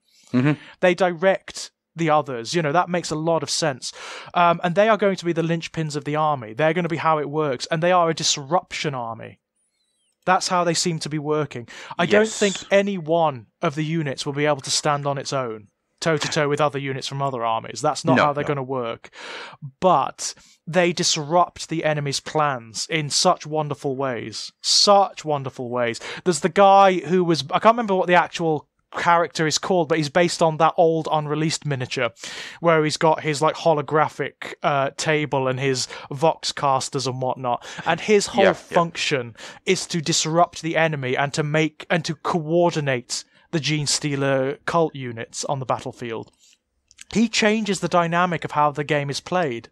They direct the others. That makes a lot of sense. And they are going to be the linchpins of the army. They're going to be how it works. And they are a disruption army. That's how they seem to be working. I don't think any one of the units will be able to stand on its own, toe-to-toe with other units from other armies. That's not how they're going to work. But they disrupt the enemy's plans in such wonderful ways. Such wonderful ways. There's the guy who was... I can't remember what the actual character is called, but he's based on that old unreleased miniature where he's got his holographic table and his vox casters and whatnot, and his whole function is to disrupt the enemy and to coordinate the Gene Stealer cult units on the battlefield. He changes the dynamic of how the game is played.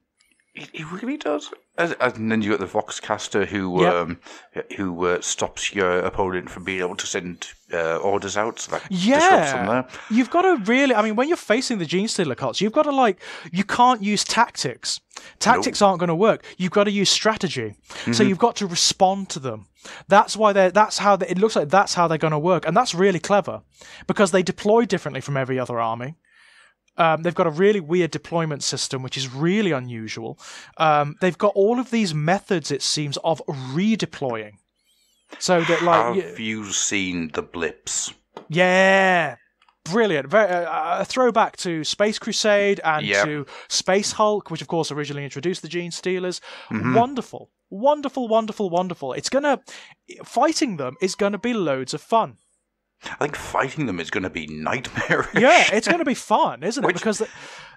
He really does. And then you got the Voxcaster who stops your opponent from being able to send orders out, so that disrupts them there. You've got to really... I mean, when you're facing the Gene Stealer cults, you've got to, you can't use tactics. Tactics aren't going to work. You've got to use strategy. Mm-hmm. So you've got to respond to them. It looks like that's how they're going to work. And that's really clever, because they deploy differently from every other army. They've got a really weird deployment system, which is really unusual. They've got all of these methods, it seems, of redeploying. So that, have you seen the blips? Yeah, brilliant. A throwback to Space Crusade and to Space Hulk, which of course originally introduced the Gene Stealers. Mm-hmm. Wonderful, wonderful, wonderful, wonderful. Fighting them is gonna be loads of fun. I think fighting them is going to be nightmarish. Yeah, it's going to be fun, isn't it? Because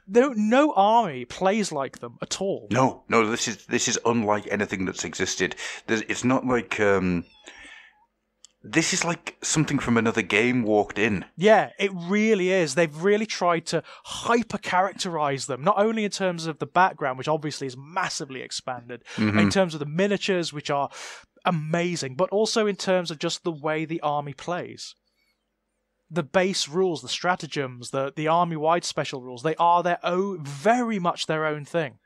no army plays like them at all. No, this is unlike anything that's existed. It's not like this is like something from another game walked in. Yeah, it really is. They've really tried to hyper-characterize them, not only in terms of the background, which obviously is massively expanded, in terms of the miniatures, which are amazing, but also in terms of just the way the army plays. The base rules, the stratagems, the army-wide special rules, they are very much their own thing.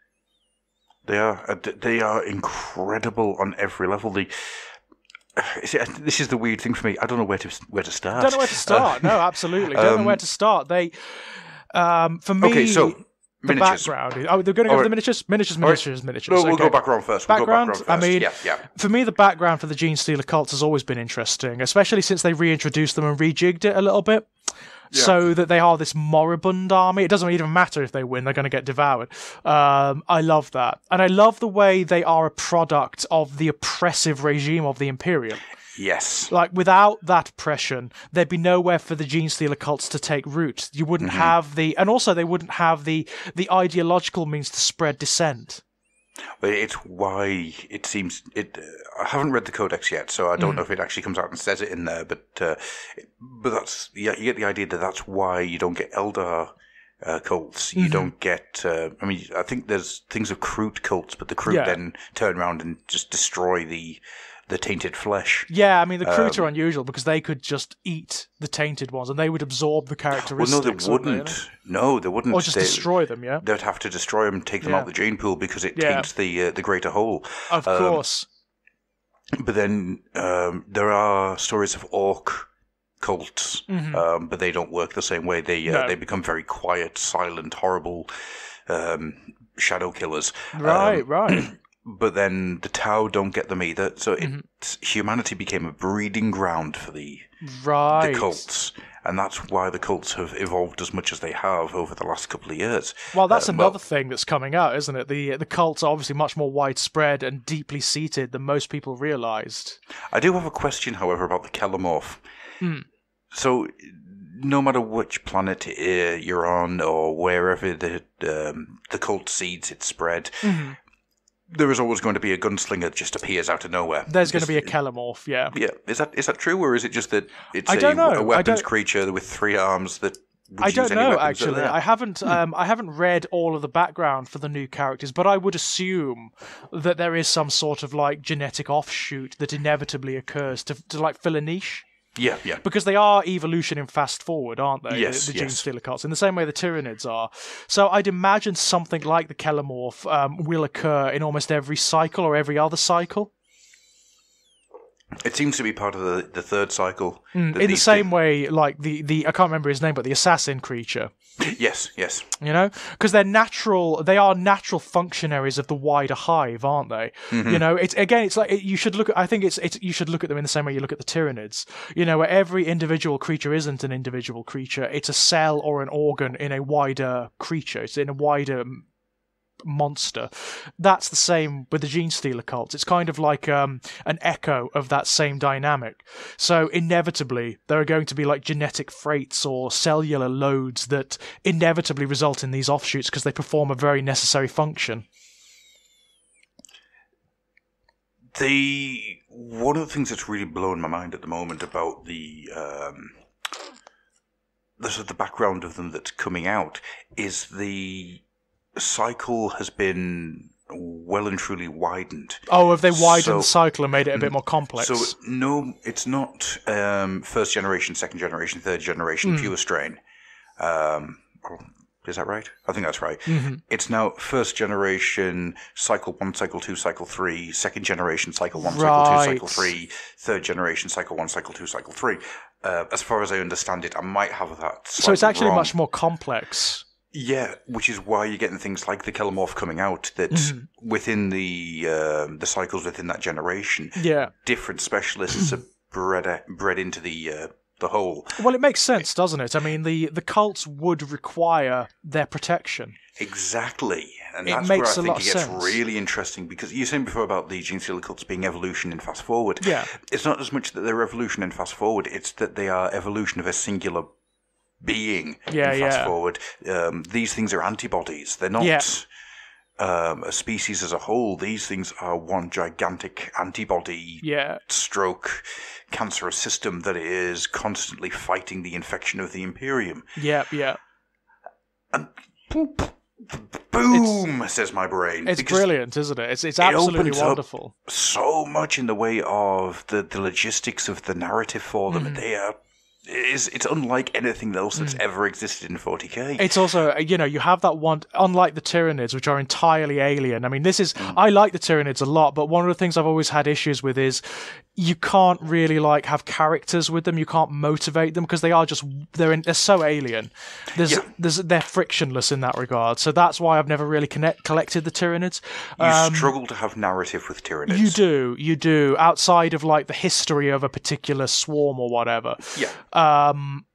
They are incredible on every level. This is the weird thing for me. I don't know where to start. Don't know where to start. No, absolutely. Don't know where to start. For me... Okay, so... The miniatures. Background. Oh, they're going to go for the miniatures? Miniatures. No, we'll go background first. Background? I mean, for me, the background for the Gene Stealer cults has always been interesting, especially since they reintroduced them and rejigged it a little bit. So that they are this moribund army. It doesn't even matter if they win, they're going to get devoured. I love that. And I love the way they are a product of the oppressive regime of the Imperium. Yes. Without that oppression, there'd be nowhere for the Gene Stealer cults to take root. You wouldn't have and also they wouldn't have the ideological means to spread dissent. But it's why it seems I haven't read the Codex yet, so I don't know if it actually comes out and says it in there. But that's you get the idea that that's why you don't get Eldar cults. You don't get. I think there's things of Kroot cults, but the Kroot then turn around and just destroy the tainted flesh. Yeah, I mean, the Kroot are unusual because they could just eat the tainted ones and they would absorb the characteristics. Well, no, they wouldn't. No, they wouldn't. Or just destroy them, yeah? They'd have to destroy them, take them out of the gene pool because it taints the greater whole. Of course. But then there are stories of orc cults, but they don't work the same way. They become very quiet, silent, horrible shadow killers. Right. But then the Tau don't get them either. So humanity became a breeding ground for the cults. And that's why the cults have evolved as much as they have over the last couple of years. Well, that's another thing that's coming out, isn't it? The cults are obviously much more widespread and deeply seated than most people realised. I do have a question, however, about the Kelomorph. So, no matter which planet you're on or wherever the cult seeds it spread, there is always going to be a gunslinger that just appears out of nowhere. There's going to be a Kelomorph, yeah. Yeah, is that true, or is it just that it's a weapons creature with 3 arms that I don't know, actually. I haven't read all of the background for the new characters, but I would assume that there is some sort of genetic offshoot that inevitably occurs to fill a niche. Yeah. Because they are evolution in fast forward, aren't they? Yes, the Gene Stealer cults, in the same way the Tyranids are. So I'd imagine something like the Kelomorph will occur in almost every cycle or every other cycle. It seems to be part of the third cycle. In the same way, like the I can't remember his name, but the assassin creature. Yes. You know, because they are natural functionaries of the wider hive, aren't they? Mm-hmm. You know, it's like you should look at. I think you should look at them in the same way you look at the Tyranids. You know, where every individual creature isn't an individual creature; it's a cell or an organ in a wider creature. It's in a wider monster. That's the same with the Gene Stealer cults. It's kind of like an echo of that same dynamic. So inevitably there are going to be like genetic freights or cellular loads that inevitably result in these offshoots because they perform a very necessary function. One of the things that's really blowing my mind at the moment about the sort of the background of them that's coming out is the cycle has been well and truly widened. Oh, have they widened the cycle and made it a bit more complex? So, no, it's not first generation, second generation, third generation, pure strain. Is that right? I think that's right. Mm-hmm. It's now first generation, cycle 1, cycle 2, cycle 3, second generation, cycle 1, cycle 2, cycle 3, third generation, cycle 1, cycle 2, cycle 3. As far as I understand it, I might have that so it's actually wrong. Much more complex. Yeah, which is why you're getting things like the Kelomorph coming out that within the cycles within that generation, different specialists are bred into the whole. Well, it makes sense, doesn't it? I mean, the cults would require their protection. Exactly. And that's where I think it gets really interesting, because you were saying before about the Gene Stealer cults being evolution in fast forward. Yeah. It's not as much that they're evolution in fast forward, it's that they are evolution of a singular being in fast forward. These things are antibodies. They're not a species as a whole. These things are one gigantic antibody stroke cancerous system that is constantly fighting the infection of the Imperium. Yeah. And boom, says my brain. It's brilliant, isn't it? It's absolutely wonderful. So much in the way of the logistics of the narrative for them. They are it's unlike anything else that's ever existed in 40k. It's also, you have that one, unlike the Tyranids, which are entirely alien. I mean, I like the Tyranids a lot, but one of the things I've always had issues with is you can't really have characters with them. You can't motivate them because they're so alien. They're frictionless in that regard. So that's why I've never really collected the Tyranids. You struggle to have narrative with Tyranids. You do. Outside of the history of a particular swarm or whatever. Yeah.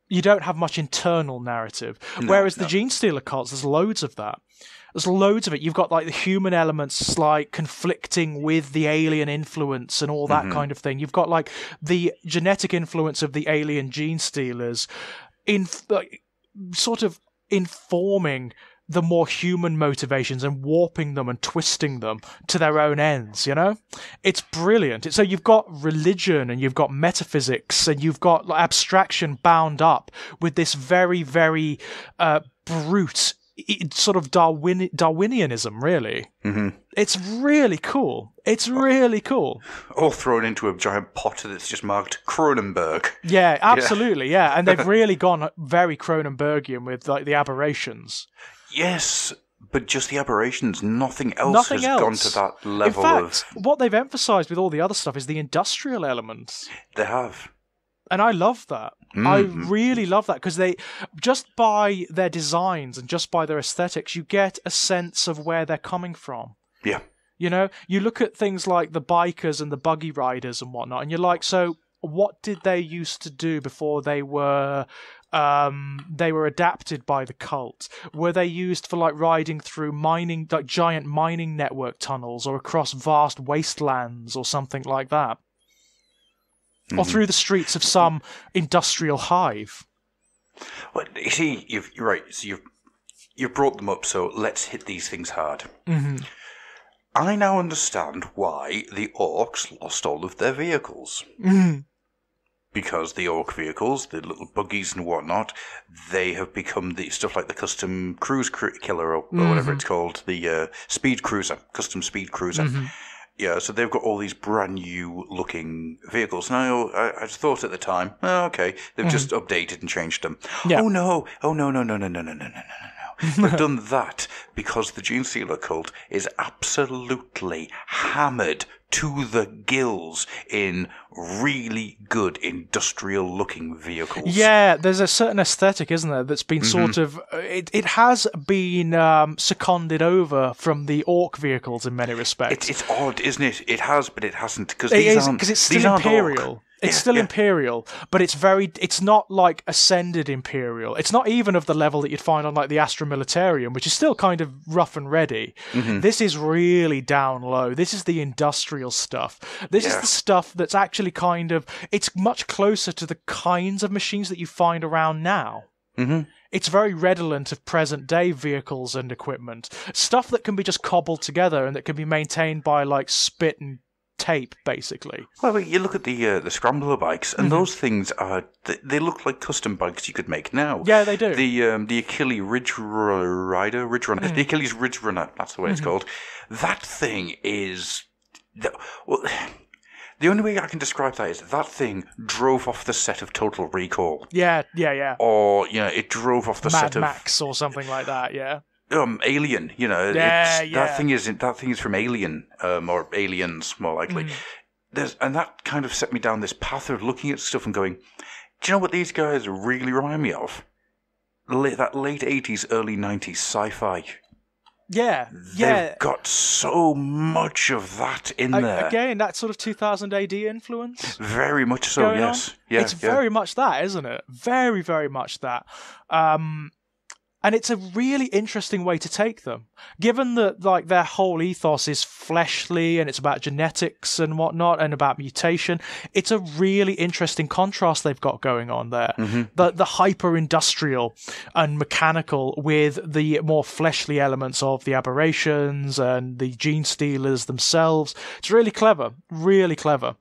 You don't have much internal narrative. Whereas the Gene Stealer cults, there's loads of that. There's loads of it. You've got the human elements conflicting with the alien influence and all that kind of thing. You've got the genetic influence of the alien Gene Stealers sort of informing the more human motivations and warping them and twisting them to their own ends, It's brilliant. So you've got religion and you've got metaphysics and you've got abstraction bound up with this very, very brute sort of Darwinianism, really. Mm-hmm. It's really cool. All thrown into a giant pot that's just marked Cronenberg. Yeah, absolutely, yeah. And they've really gone very Cronenbergian with the aberrations. Yes, but just the aberrations. Nothing else has gone to that level. In fact, what they've emphasised with all the other stuff is the industrial elements. They have. And I love that. I really love that, because they, just by their designs and just by their aesthetics, you get a sense of where they're coming from. Yeah. You look at things like the bikers and the buggy riders and whatnot, and you're like, so what did they used to do before they were adapted by the cult? Were they used for riding through mining, giant mining network tunnels, or across vast wastelands or something like that? Or through the streets of some industrial hive? Well, you see, you're right. So you've brought them up, so let's hit these things hard. Mm-hmm. I now understand why the orcs lost all of their vehicles. Mm-hmm. Because the orc vehicles, the little buggies and whatnot, they have become the stuff like the custom cruise killer or whatever it's called, the speed cruiser, custom speed cruiser. Mm-hmm. Yeah, so they've got all these brand new looking vehicles. Now, I thought at the time, okay, they've just updated and changed them. Yeah. Oh no. They've done that because the Gene Stealer cult is absolutely hammered to the gills in really good industrial-looking vehicles. Yeah, there's a certain aesthetic, isn't there, that's been sort of... It has been seconded over from the Orc vehicles in many respects. It's odd, isn't it? It has, but it hasn't. Because it's still Imperial. It's still Imperial, but it's not like ascended Imperial. It's not even of the level that you'd find on like the Astra Militarum, which is still kind of rough and ready. This is really down low. This is the industrial stuff. This is the stuff that's actually kind of, it's much closer to the kinds of machines that you find around now. It's very redolent of present-day vehicles and equipment. Stuff that can be just cobbled together and that can be maintained by like spit and tape, basically. Well, you look at the Scrambler bikes, and those things they look like custom bikes you could make now. Yeah, they do. The Achilles Ridge Runner, the Achilles Ridge Runner, that's the way it's called. That thing is... The only way I can describe that is that thing drove off the set of Total Recall. Yeah. Or, it drove off the set of... Mad Max or something like that, yeah. Alien, that thing is from Alien, or Aliens, more likely. And that kind of set me down this path of looking at stuff and going, do you know what these guys really remind me of? That late 80s, early 90s sci-fi. Yeah. They've got so much of that in there. Again, that sort of 2000 AD influence. Very much so, yes. Yeah, it's very much that, isn't it? Very, very much that. And it's a really interesting way to take them. Given that like their whole ethos is fleshly and it's about genetics and whatnot and about mutation, it's a really interesting contrast they've got going on there. The hyper-industrial and mechanical with the more fleshly elements of the aberrations and the gene stealers themselves. It's really clever. Really clever.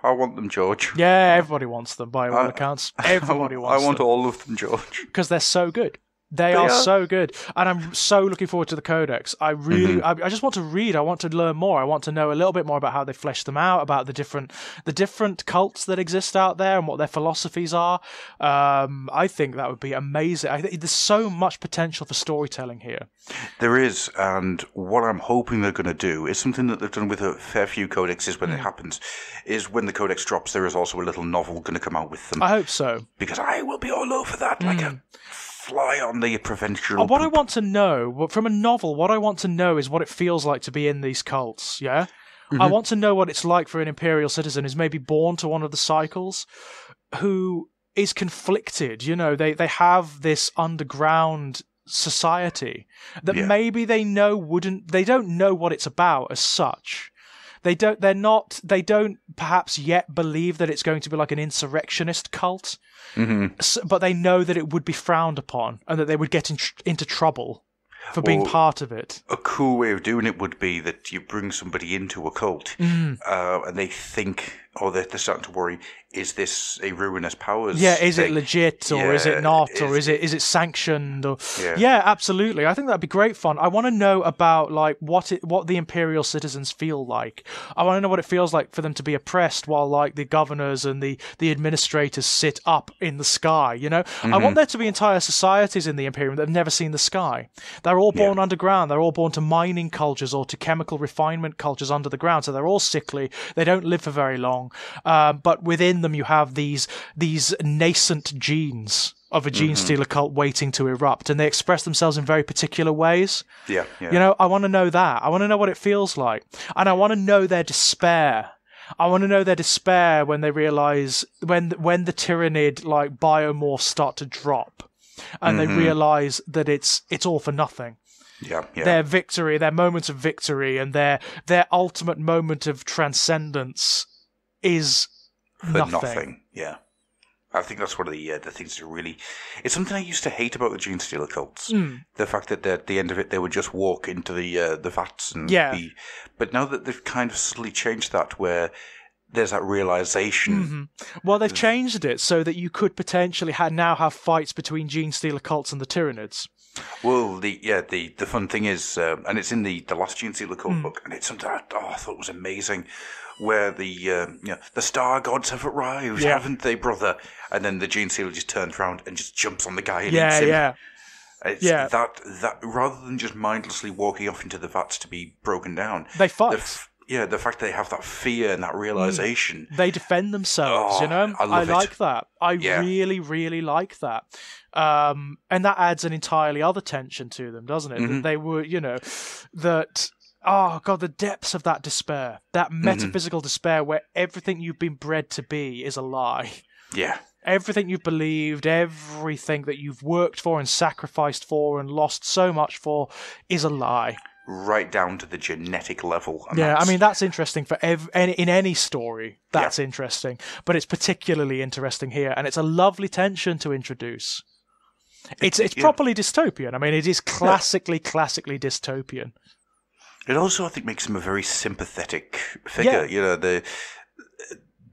I want them, George. Yeah, everybody wants them, by all accounts. Everybody wants them. I want all of them, George. Because they're so good. They are so good. And I'm so looking forward to the Codex. I really, I just want to read. I want to learn more. I want to know a little bit more about how they flesh them out, about the different cults that exist out there and what their philosophies are. I think that would be amazing. I think there's so much potential for storytelling here. There is, and what I'm hoping they're going to do is something that they've done with a fair few codexes when it happens, is when the codex drops, there is also a little novel going to come out with them. I hope so. Because I will be all over that, like a fly on the provincial. What I want to know, from a novel, what I want to know is what it feels like to be in these cults, yeah? I want to know what it's like for an Imperial citizen who's maybe born to one of the cycles, who is conflicted, they have this underground society that maybe they don't know what it's about as such. They don't perhaps yet believe that it's going to be like an insurrectionist cult, but they know that it would be frowned upon and that they would get into trouble for being part of it. A cool way of doing it would be that you bring somebody into a cult and they think, or they're starting to worry, is this a ruinous powers is thing? It legit or is it not, or is it sanctioned? Or absolutely. I think that'd be great fun. I want to know about like what the Imperial citizens feel like. I want to know what it feels like for them to be oppressed while like the governors and the administrators sit up in the sky, I want there to be entire societies in the Imperium that have never seen the sky. They're all born underground. They're all born to mining cultures or to chemical refinement cultures under the ground. So they're all sickly. They don't live for very long. But within them you have these nascent genes of a gene stealer cult waiting to erupt, and they express themselves in very particular ways. I want to know that. I want to know what it feels like, and I want to know their despair. I want to know their despair when they realize when the Tyranid like biomorphs start to drop, and they realize that it's all for nothing. Their victory, their moments of victory, and their ultimate moment of transcendence is nothing. Yeah. I think that's one of the things that really... It's something I used to hate about the Gene Stealer cults. The fact that at the end of it, they would just walk into the vats and be... But now that they've kind of subtly changed that, where there's that realization... Well, they've changed it so that you could potentially now have fights between Gene Stealer cults and the Tyranids. Well, the fun thing is, and it's in the last Gene Stealer cult book, and it's something I thought was amazing, where the star gods have arrived, haven't they, brother? And then the Gene Stealer just turns around and just jumps on the guy and eats him. It's that rather than just mindlessly walking off into the vats to be broken down, they fight. The fact that they have that fear and that realization. They defend themselves, I like that. I really, really like that. And that adds an entirely other tension to them, doesn't it? That they were, that... Oh, God, the depths of that despair. That metaphysical despair where everything you've been bred to be is a lie. Yeah. Everything you've believed, everything that you've worked for and sacrificed for and lost so much for is a lie. Right down to the genetic level. Yeah, I mean, that's interesting for in any story. That's interesting. But it's particularly interesting here. And it's a lovely tension to introduce. It's properly dystopian. I mean, it is classically dystopian. It also, I think, makes him a very sympathetic figure. Yeah.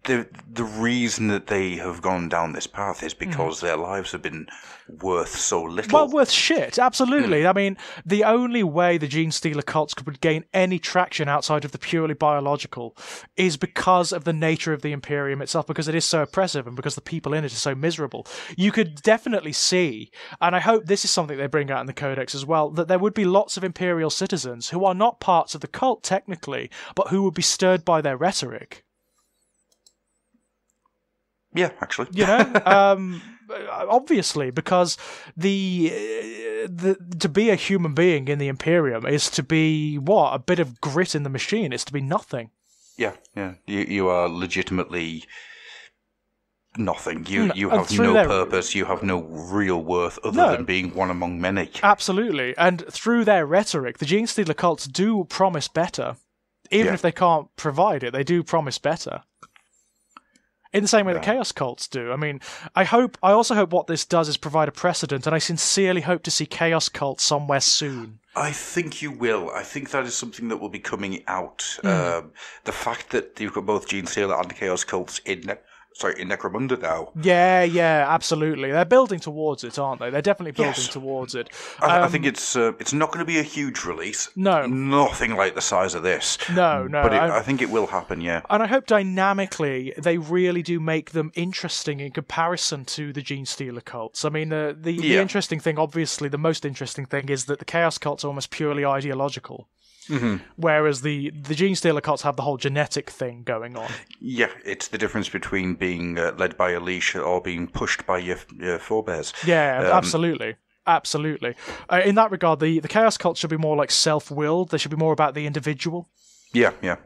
The reason that they have gone down this path is because their lives have been worth so little. Well, worth shit, absolutely. I mean, the only way the Gene Stealer cults could gain any traction outside of the purely biological is because of the nature of the Imperium itself, because it is so oppressive and because the people in it are so miserable. You could definitely see, and I hope this is something they bring out in the Codex as well, that there would be lots of Imperial citizens who are not parts of the cult technically, but who would be stirred by their rhetoric. Yeah, actually. Obviously, because to be a human being in the Imperium is to be, a bit of grit in the machine. It's to be nothing. Yeah. You are legitimately nothing. You have no purpose. You have no real worth other than being one among many. Absolutely. And through their rhetoric, the Gene Stealer cults do promise better. Even if they can't provide it, they do promise better. In the same way that Chaos cults do. I mean, I also hope what this does is provide a precedent, and I sincerely hope to see Chaos cults somewhere soon. I think you will. I think that is something that will be coming out. The fact that you've got both Gene Stealer and Chaos cults in Necromunda now. Yeah, absolutely. They're building towards it, aren't they? They're definitely building towards it. I think it's not going to be a huge release. No. Nothing like the size of this. No. But I think it will happen, yeah. And I hope dynamically they really do make them interesting in comparison to the Gene Stealer cults. I mean, the interesting thing, obviously, the most interesting thing is that the Chaos cults are almost purely ideological. Whereas the Gene Stealer cults have the whole genetic thing going on. Yeah, it's the difference between being led by a leash or being pushed by your forebears. Yeah, absolutely. Absolutely. In that regard, the Chaos cults should be more like self-willed. They should be more about the individual. Yeah.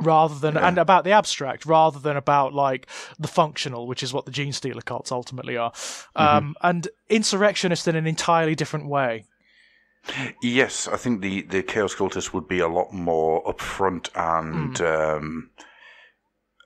Rather than, and about the abstract, rather than about, like, the functional, which is what the Gene Stealer cults ultimately are. And insurrectionist in an entirely different way. Yes, I think the Chaos Cultists would be a lot more upfront and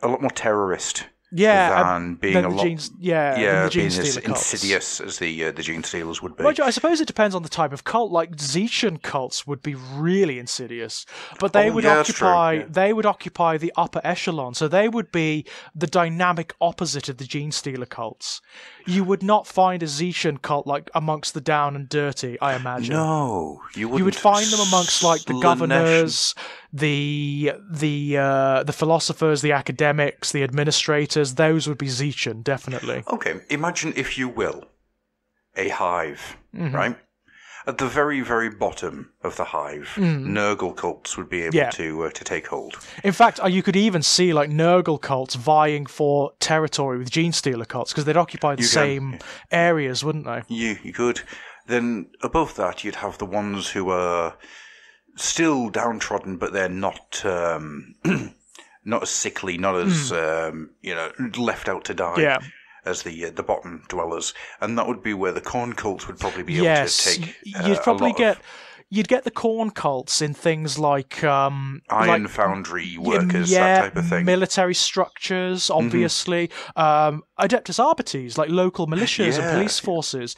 a lot more terrorist. Than being a lot, being as insidious as the Gene Stealers would be. Well, I suppose it depends on the type of cult. Like Zetan cults would be really insidious, but they would occupy the upper echelon. So they would be the dynamic opposite of the Gene Stealer cults. You would not find a Zetan cult like amongst the down and dirty, I imagine. No, you wouldn't. You would find them amongst like the governors, the philosophers, the academics, the administrators. Those would be Zetan, definitely. Okay, imagine, if you will, a hive, right? At the very, very bottom of the hive, Nurgle cults would be able to take hold. In fact, you could even see like Nurgle cults vying for territory with Gene Stealer cults because they'd occupy the same areas, wouldn't they? You could. Then above that, you'd have the ones who are still downtrodden, but they're not not as sickly, not as left out to die as the bottom dwellers, and that would be where the corn cults would probably be able to take. You'd get the corn cults in things like iron foundry workers, that type of thing. Military structures, obviously. Adeptus Arbites, like local militias and police forces.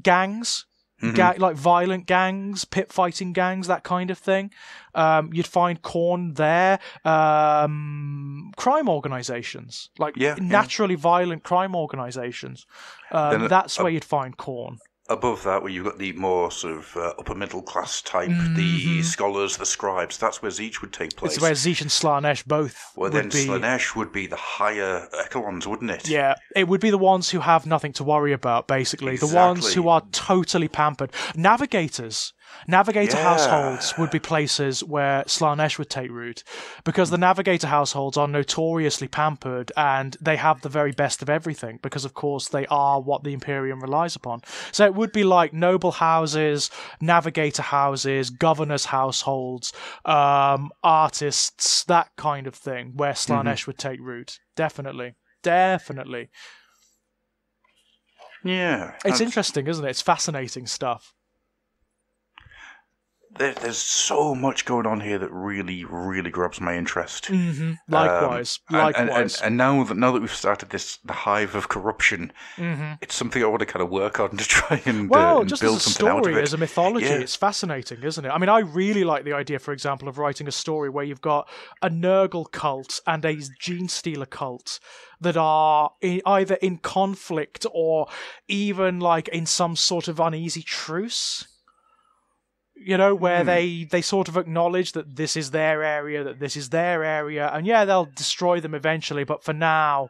Gangs. Like violent gangs, pit fighting gangs, that kind of thing. You'd find Khorne there. Crime organisations, like naturally violent crime organisations. That's where you'd find Khorne. above that, where you've got the more sort of upper middle class type, the scholars, the scribes, that's where Tzeentch would take place. It's where Tzeentch and Slaanesh both Slaanesh would be the higher echelons, wouldn't it? Yeah, it would be the ones who have nothing to worry about, basically. Exactly. The ones who are totally pampered. Navigator households would be places where Slaanesh would take root, because the Navigator households are notoriously pampered, and they have the very best of everything, because of course they are what the Imperium relies upon. So it would be like noble houses, Navigator houses, governors' households, artists, that kind of thing, where Slaanesh would take root. Definitely. Yeah. It's interesting, isn't it? It's fascinating stuff. There's so much going on here that really, really grabs my interest. Likewise. And now that we've started the hive of corruption, it's something I want to kind of work on to try and just build as a something out of story, it. as a mythology, it's fascinating, isn't it? I mean, I really like the idea, for example, of writing a story where you've got a Nurgle cult and a Gene Stealer cult that are either in conflict or even like in some sort of uneasy truce. You know, where they sort of acknowledge that this is their area, and yeah, they'll destroy them eventually, but for now,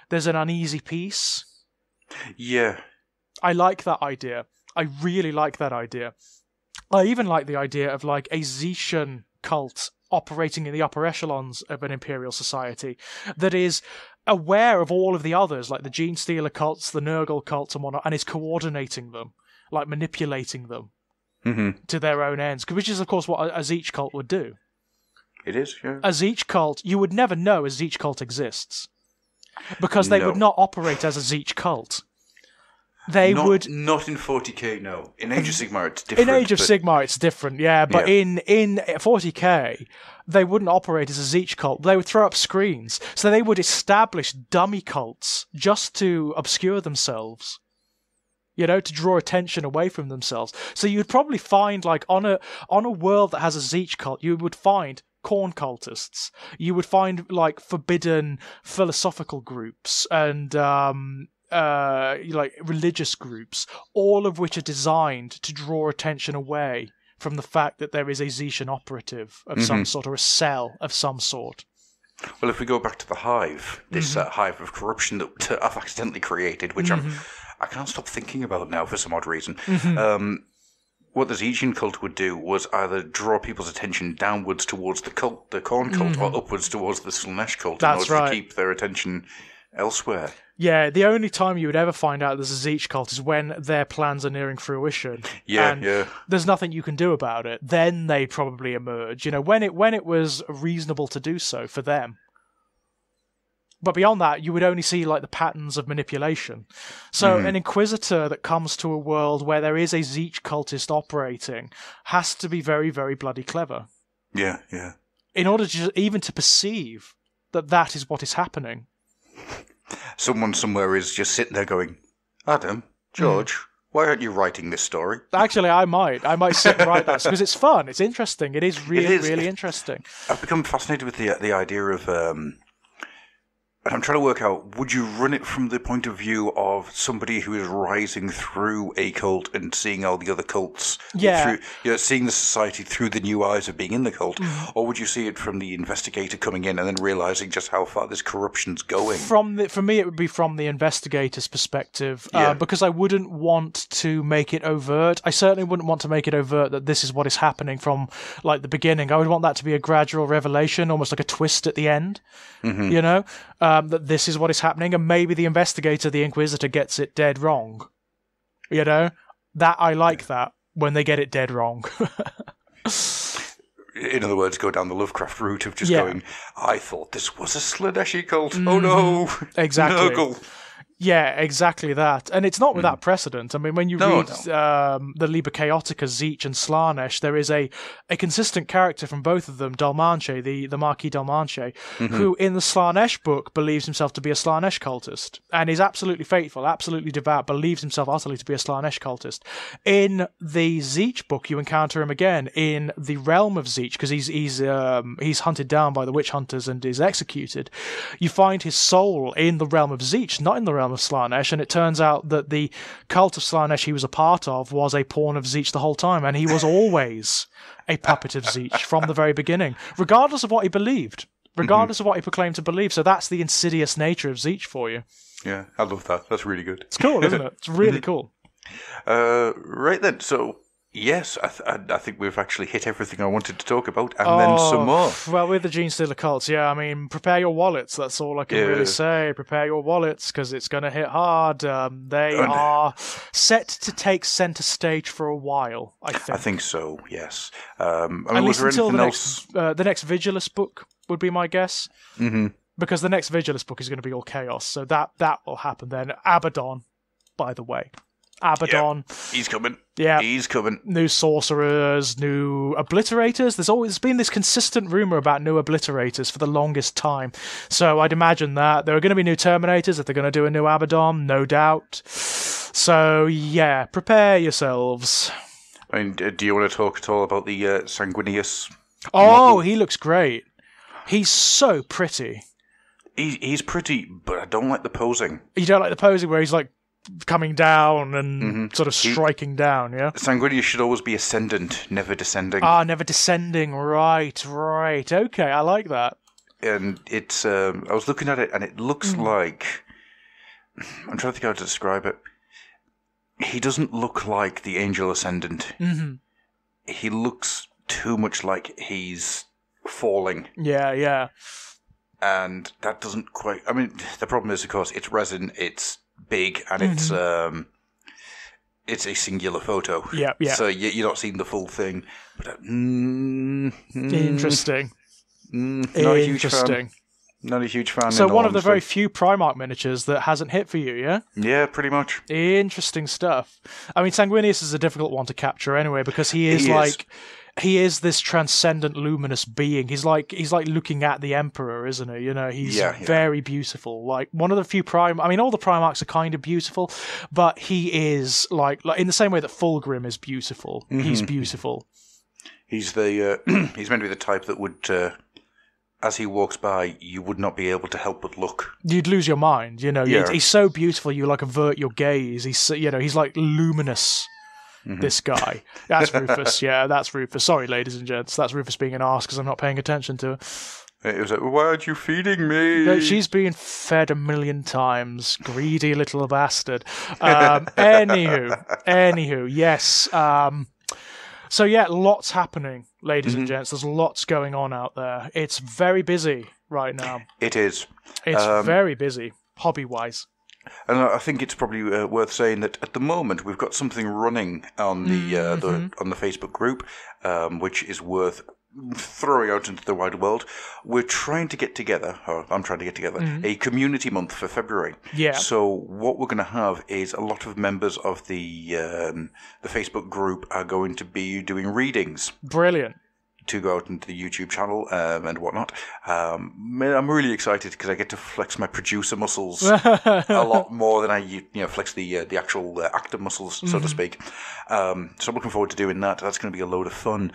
there's an uneasy peace. Yeah. I like that idea. I really like that idea. I even like the idea of like a Tzeentchian cult operating in the upper echelons of an Imperial society that is aware of all of the others, like the Gene Stealer cults, the Nurgle cults and whatnot, and is coordinating them, like manipulating them. To their own ends, which is, of course, what a Tzeentch cult would do. It is, yeah. A Tzeentch cult, you would never know a Tzeentch cult exists, because they would not operate as a Tzeentch cult. Not in 40k, no. In Age of Sigmar, it's different. In Age of Sigmar, it's different, yeah. But in 40k, they wouldn't operate as a Tzeentch cult. They would throw up screens, so they would establish dummy cults just to obscure themselves. You know, to draw attention away from themselves. So you'd probably find, like, on a world that has a Tzeentch cult, you would find corn cultists. You would find, like, forbidden philosophical groups and, like, religious groups, all of which are designed to draw attention away from the fact that there is a Tzeentchian operative of some sort, or a cell of some sort. Well, if we go back to the hive, this hive of corruption that I've accidentally created, which I can't stop thinking about now for some odd reason. What the Tzeentchian cult would do was either draw people's attention downwards towards the corn cult, or upwards towards the Slaanesh cult in order to keep their attention elsewhere. Yeah, the only time you would ever find out there's a Tzeentch cult is when their plans are nearing fruition. Yeah. There's nothing you can do about it. Then they probably emerge. You know, when it was reasonable to do so for them. But beyond that, you would only see like the patterns of manipulation. So an Inquisitor that comes to a world where there is a Tzeentch cultist operating has to be very, very bloody clever. Yeah. In order to even to perceive that is what is happening. Someone somewhere is just sitting there going, Adam, George, why aren't you writing this story? Actually, I might sit and write that because it's fun. It's interesting. It is really interesting. I've become fascinated with the idea of. I'm trying to work out, would you run it from the point of view of somebody who is rising through a cult and seeing all the other cults, seeing the society through the new eyes of being in the cult, or would you see it from the investigator coming in and then realizing just how far this corruption's going? For me, it would be from the investigator's perspective, because I wouldn't want to make it overt. I certainly wouldn't want to make it overt that this is what is happening from like the beginning. I would want that to be a gradual revelation, almost like a twist at the end, you know? That this is what is happening, and maybe the investigator, the Inquisitor, gets it dead wrong. You know? That I like that, when they get it dead wrong. In other words, go down the Lovecraft route of just going, I thought this was a Slaaneshi cult. Oh no! Exactly. Nurgle. Yeah, exactly that. And it's not without precedent. I mean, when you read the Liber Chaotica, Tzeentch and Slaanesh, there is a consistent character from both of them, Dalmanche, the Marquis Dalmanche, who in the Slaanesh book believes himself to be a Slaanesh cultist and is absolutely faithful, absolutely devout, believes himself utterly to be a Slaanesh cultist. In the Tzeentch book, you encounter him again in the realm of Tzeentch, because he's hunted down by the witch hunters and is executed. You find his soul in the realm of Tzeentch, not in the realm of of Slaanesh, and it turns out that the cult of Slaanesh he was a part of was a pawn of Tzeentch the whole time, and he was always a puppet of Tzeentch from the very beginning, regardless of what he believed, regardless of what he proclaimed to believe. So that's the insidious nature of Tzeentch for you. Yeah, I love that. That's really good. It's cool, isn't it? It's really cool. Right then, so... Yes, I think we've actually hit everything I wanted to talk about, and then some more. Well, with the Gene Stealer cults, yeah, I mean, prepare your wallets. That's all I can really say. Prepare your wallets, because it's going to hit hard. They are set to take centre stage for a while, I think. I think so, yes. At least until the next Vigilus book would be my guess. Mm-hmm. Because the next Vigilus book is going to be all chaos, so that will happen then. Abaddon, by the way. Abaddon. Yep. He's coming. Yeah. He's coming. New sorcerers, new obliterators. There's always been this consistent rumour about new obliterators for the longest time. So I'd imagine that there are going to be new Terminators if they're going to do a new Abaddon, no doubt. So, yeah, prepare yourselves. I mean, do you want to talk at all about the Sanguinius model? He looks great. He's so pretty. He's pretty, but I don't like the posing. You don't like the posing where he's like coming down and sort of striking down, yeah? Sanguinius should always be ascendant, never descending. Never descending, right. Okay, I like that. And it's, I was looking at it and it looks like, I'm trying to think how to describe it. He doesn't look like the Angel Ascendant. Mm-hmm. He looks too much like he's falling. Yeah. And that doesn't quite, I mean, the problem is, of course, it's resin, it's big, and it's a singular photo. Yeah. So you're not seeing the full thing. But interesting. Not a huge fan. Not a huge fan. So one of the very few Primarch miniatures that hasn't hit for you, yeah? Yeah, pretty much. Interesting stuff. I mean, Sanguinius is a difficult one to capture anyway, because he is this transcendent, luminous being. He's like looking at the Emperor, isn't he? You know, he's very beautiful. Like one of the few I mean, all the Primarchs are kind of beautiful, but he is like in the same way that Fulgrim is beautiful. Mm-hmm. He's beautiful. He's the he's meant to be the type that would, as he walks by, you would not be able to help but look. You'd lose your mind. You know, he's so beautiful. You like avert your gaze. He's he's like luminous. Mm-hmm. This guy. That's Rufus. Yeah, that's Rufus. Sorry, ladies and gents. That's Rufus being an arse because I'm not paying attention to her. It was like, why aren't you feeding me? No, she's been fed 1,000,000 times. Greedy little bastard. Anywho, yes. So yeah, lots happening, ladies and gents. There's lots going on out there. It's very busy right now. It is. It's very busy, hobby-wise. And I think it's probably worth saying that at the moment we've got something running on the on the Facebook group, which is worth throwing out into the wider world. We're trying to get together, or I'm trying to get together, a community month for February. Yeah. So what we're going to have is a lot of members of the Facebook group are going to be doing readings. Brilliant. To go out into the YouTube channel and whatnot. I'm really excited because I get to flex my producer muscles a lot more than I flex the actual actor muscles, so to speak. So I'm looking forward to doing that. That's going to be a load of fun.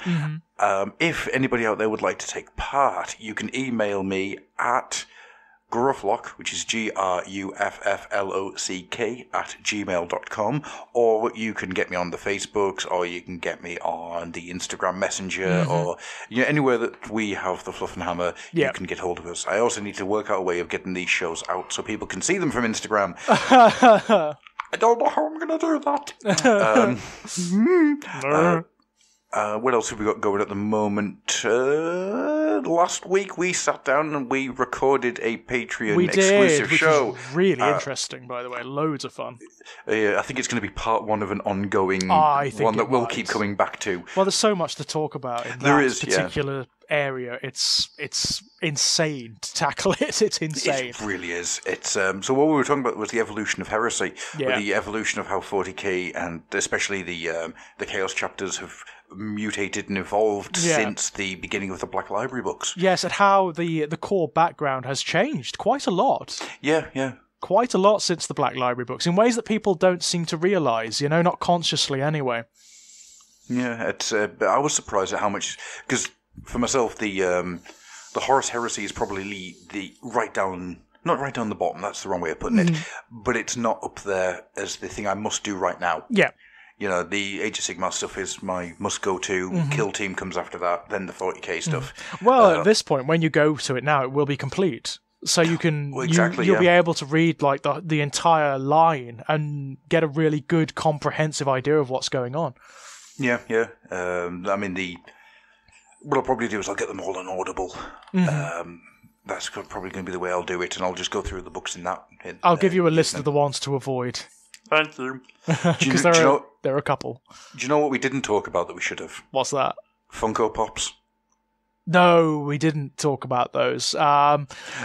If anybody out there would like to take part, you can email me at Grufflock, which is GRUFFLOCK @gmail.com, or you can get me on the Facebooks, or you can get me on the Instagram Messenger, or anywhere that we have the Fluffenhammer, you can get hold of us. I also need to work out a way of getting these shows out so people can see them from Instagram. I don't know how I'm going to do that. What else have we got going at the moment? Last week we sat down and we recorded a Patreon exclusive show. Was really interesting, by the way. Loads of fun. I think it's going to be part one of an ongoing one that we'll keep coming back to. Well, there's so much to talk about in that particular area. It's insane to tackle it. It's insane. It really is. It's so what we were talking about was the evolution of heresy, or the evolution of how 40k and especially the Chaos chapters have mutated and evolved since the beginning of the Black Library books. Yes, and how the core background has changed quite a lot. Yeah. Quite a lot since the Black Library books, in ways that people don't seem to realise, not consciously anyway. Yeah, it's. I was surprised at how much, because for myself, the Horus Heresy is probably the right down not right down the bottom, that's the wrong way of putting it, but it's not up there as the thing I must do right now. Yeah. The Age of Sigmar stuff is my must-go-to. Kill Team comes after that, then the 40k stuff. Well, at this point, when you go to it now, it will be complete. So you can you'll be able to read like the entire line and get a really good comprehensive idea of what's going on. Yeah. I mean, what I'll probably do is I'll get them all on Audible. That's probably going to be the way I'll do it, and I'll just go through the books in that. I'll give you a list of the ones to avoid. Thank you. Because there are a couple. Do you know what we didn't talk about that we should have? What's that? Funko Pops. No, we didn't talk about those.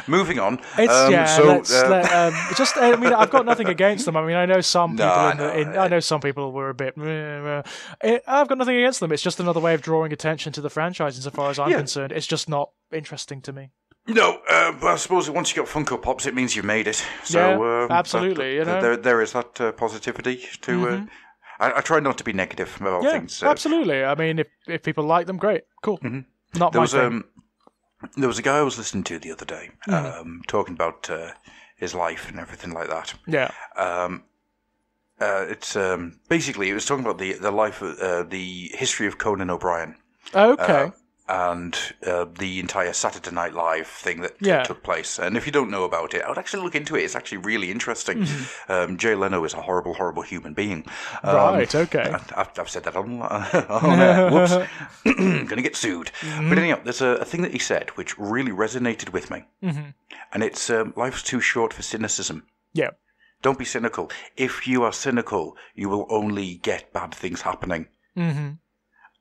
Moving on. I've got nothing against them. I mean, I know some people. I know some people were a bit. I've got nothing against them. It's just another way of drawing attention to the franchise. Insofar as I'm concerned, it's just not interesting to me. No, but I suppose once you got Funko Pops, it means you've made it. So, absolutely. There is that positivity to. I try not to be negative about things. Absolutely. I mean, if people like them, great, cool. Not my thing. There was a guy I was listening to the other day, talking about his life and everything like that. Yeah. It's basically it was talking about the life, the history of Conan O'Brien. Okay. And the entire Saturday Night Live thing that took place. And if you don't know about it, I would actually look into it. It's actually really interesting. Jay Leno is a horrible, horrible human being. Right, okay. I've said that on air. Whoops. I'm going to get sued. But anyhow, there's a thing that he said which really resonated with me. And it's life's too short for cynicism. Yeah. Don't be cynical. If you are cynical, you will only get bad things happening.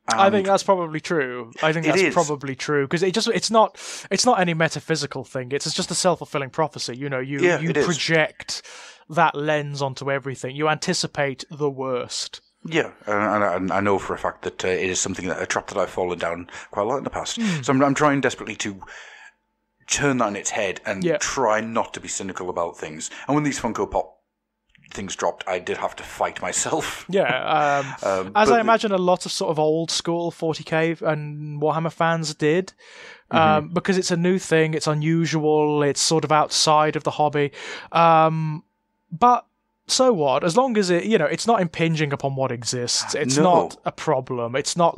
I think that's probably true. Probably true because it's not any metaphysical thing. It's just a self-fulfilling prophecy. You project that lens onto everything. You anticipate the worst. Yeah, and I know for a fact that it is something a trap that I've fallen down quite a lot in the past. So I'm trying desperately to turn that on its head and try not to be cynical about things. And when these Funko Pop things dropped, I did have to fight myself. Yeah, as I imagine a lot of sort of old school 40k and Warhammer fans did, because it's a new thing, it's unusual, it's sort of outside of the hobby. But so what? As long as it's not impinging upon what exists, it's not a problem. It's not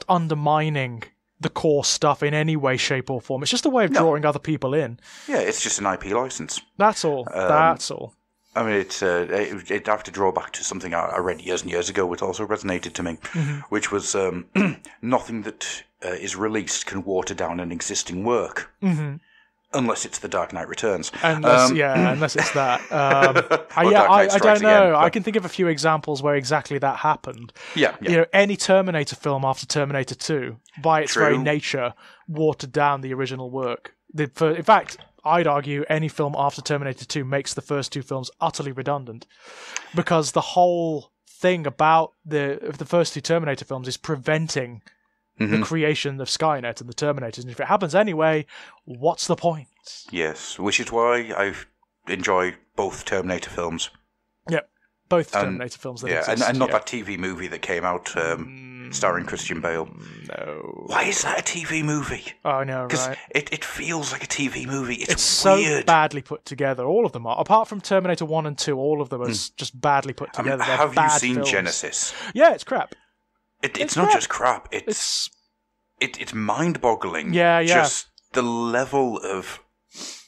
undermining the core stuff in any way, shape, or form. It's just a way of drawing other people in. Yeah, it's just an IP license. That's all. That's all. I mean, it'd have to draw back to something I read years and years ago, which also resonated to me, which was nothing that is released can water down an existing work, unless it's The Dark Knight Returns. Unless it's that. I don't know. Again, I can think of a few examples where exactly that happened. Yeah. Any Terminator film after Terminator 2, by its very nature, watered down the original work. In fact, I'd argue any film after Terminator 2 makes the first two films utterly redundant, because the whole thing about the first two Terminator films is preventing the creation of Skynet and the Terminators. And if it happens anyway, what's the point? Yes, which is why I enjoy both Terminator films. Yep, both Terminator films that exist. And not that TV movie that came out starring Christian Bale. No. Why is that a TV movie? Oh, no, right. Because it feels like a TV movie. It's so weird. badly put together. All of them are. Apart from Terminator 1 and 2, all of them are just badly put together. Have you seen Genesis? Yeah, it's crap. It's not just crap. It's mind-boggling. Yeah. Just the level of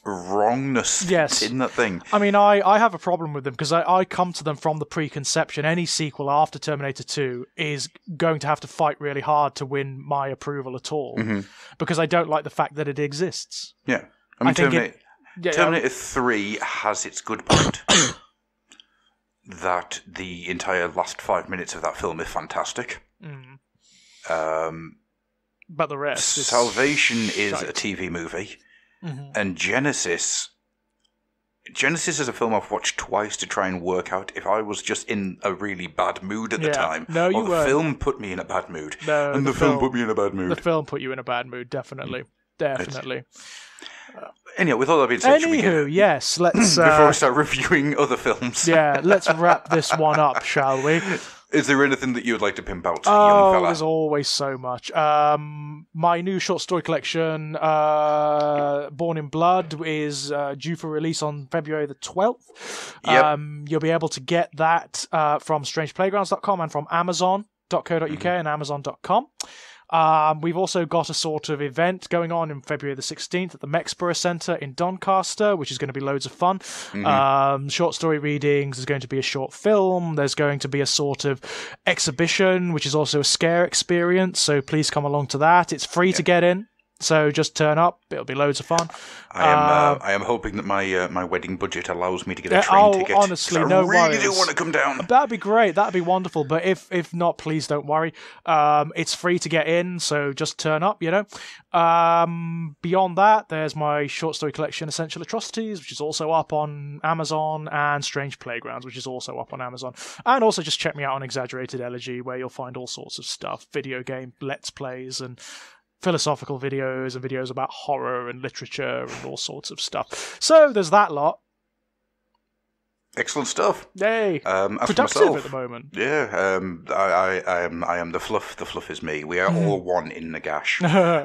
wrongness in that thing. I mean, I have a problem with them because I come to them from the preconception any sequel after Terminator 2 is going to have to fight really hard to win my approval at all, because I don't like the fact that it exists. Yeah. I mean, Terminator 3 has its good point. That the entire last 5 minutes of that film is fantastic. But the rest Salvation is a TV movie. And Genesis is a film I've watched twice to try and work out if I was just in a really bad mood at the time. No, you weren't. The film put me in a bad mood. No, and the film put me in a bad mood. The film put you in a bad mood, definitely. Definitely. Anyway, with all that being said, yes, let's... before we start reviewing other films. Yeah, let's wrap this one up, shall we? Is there anything that you would like to pimp out, young fella? There's always so much. My new short story collection, Born in Blood, is due for release on February the 12th. Yep. You'll be able to get that from strangeplaygrounds.com and from amazon.co.uk and amazon.com. We've also got a sort of event going on in February the 16th at the Mexborough Centre in Doncaster, which is going to be loads of fun. Short story readings, there's going to be a short film, there's going to be a sort of exhibition, which is also a scare experience, so please come along to that. It's free to get in. So just turn up; it'll be loads of fun. I am hoping that my wedding budget allows me to get a train ticket. Honestly, no worries. I really do want to come down. That'd be great. That'd be wonderful. But if not, please don't worry. It's free to get in, so just turn up. Beyond that, there's my short story collection, Essential Atrocities, which is also up on Amazon, and Strange Playgrounds, which is also up on Amazon. And also just check me out on Exaggerated Elegy, where you'll find all sorts of stuff, video game let's plays and philosophical videos and videos about horror and literature and all sorts of stuff. So there's that lot. Excellent stuff. Yay! Productive myself, at the moment. Yeah, I am the fluff. The fluff is me. We are all one in Nagash. At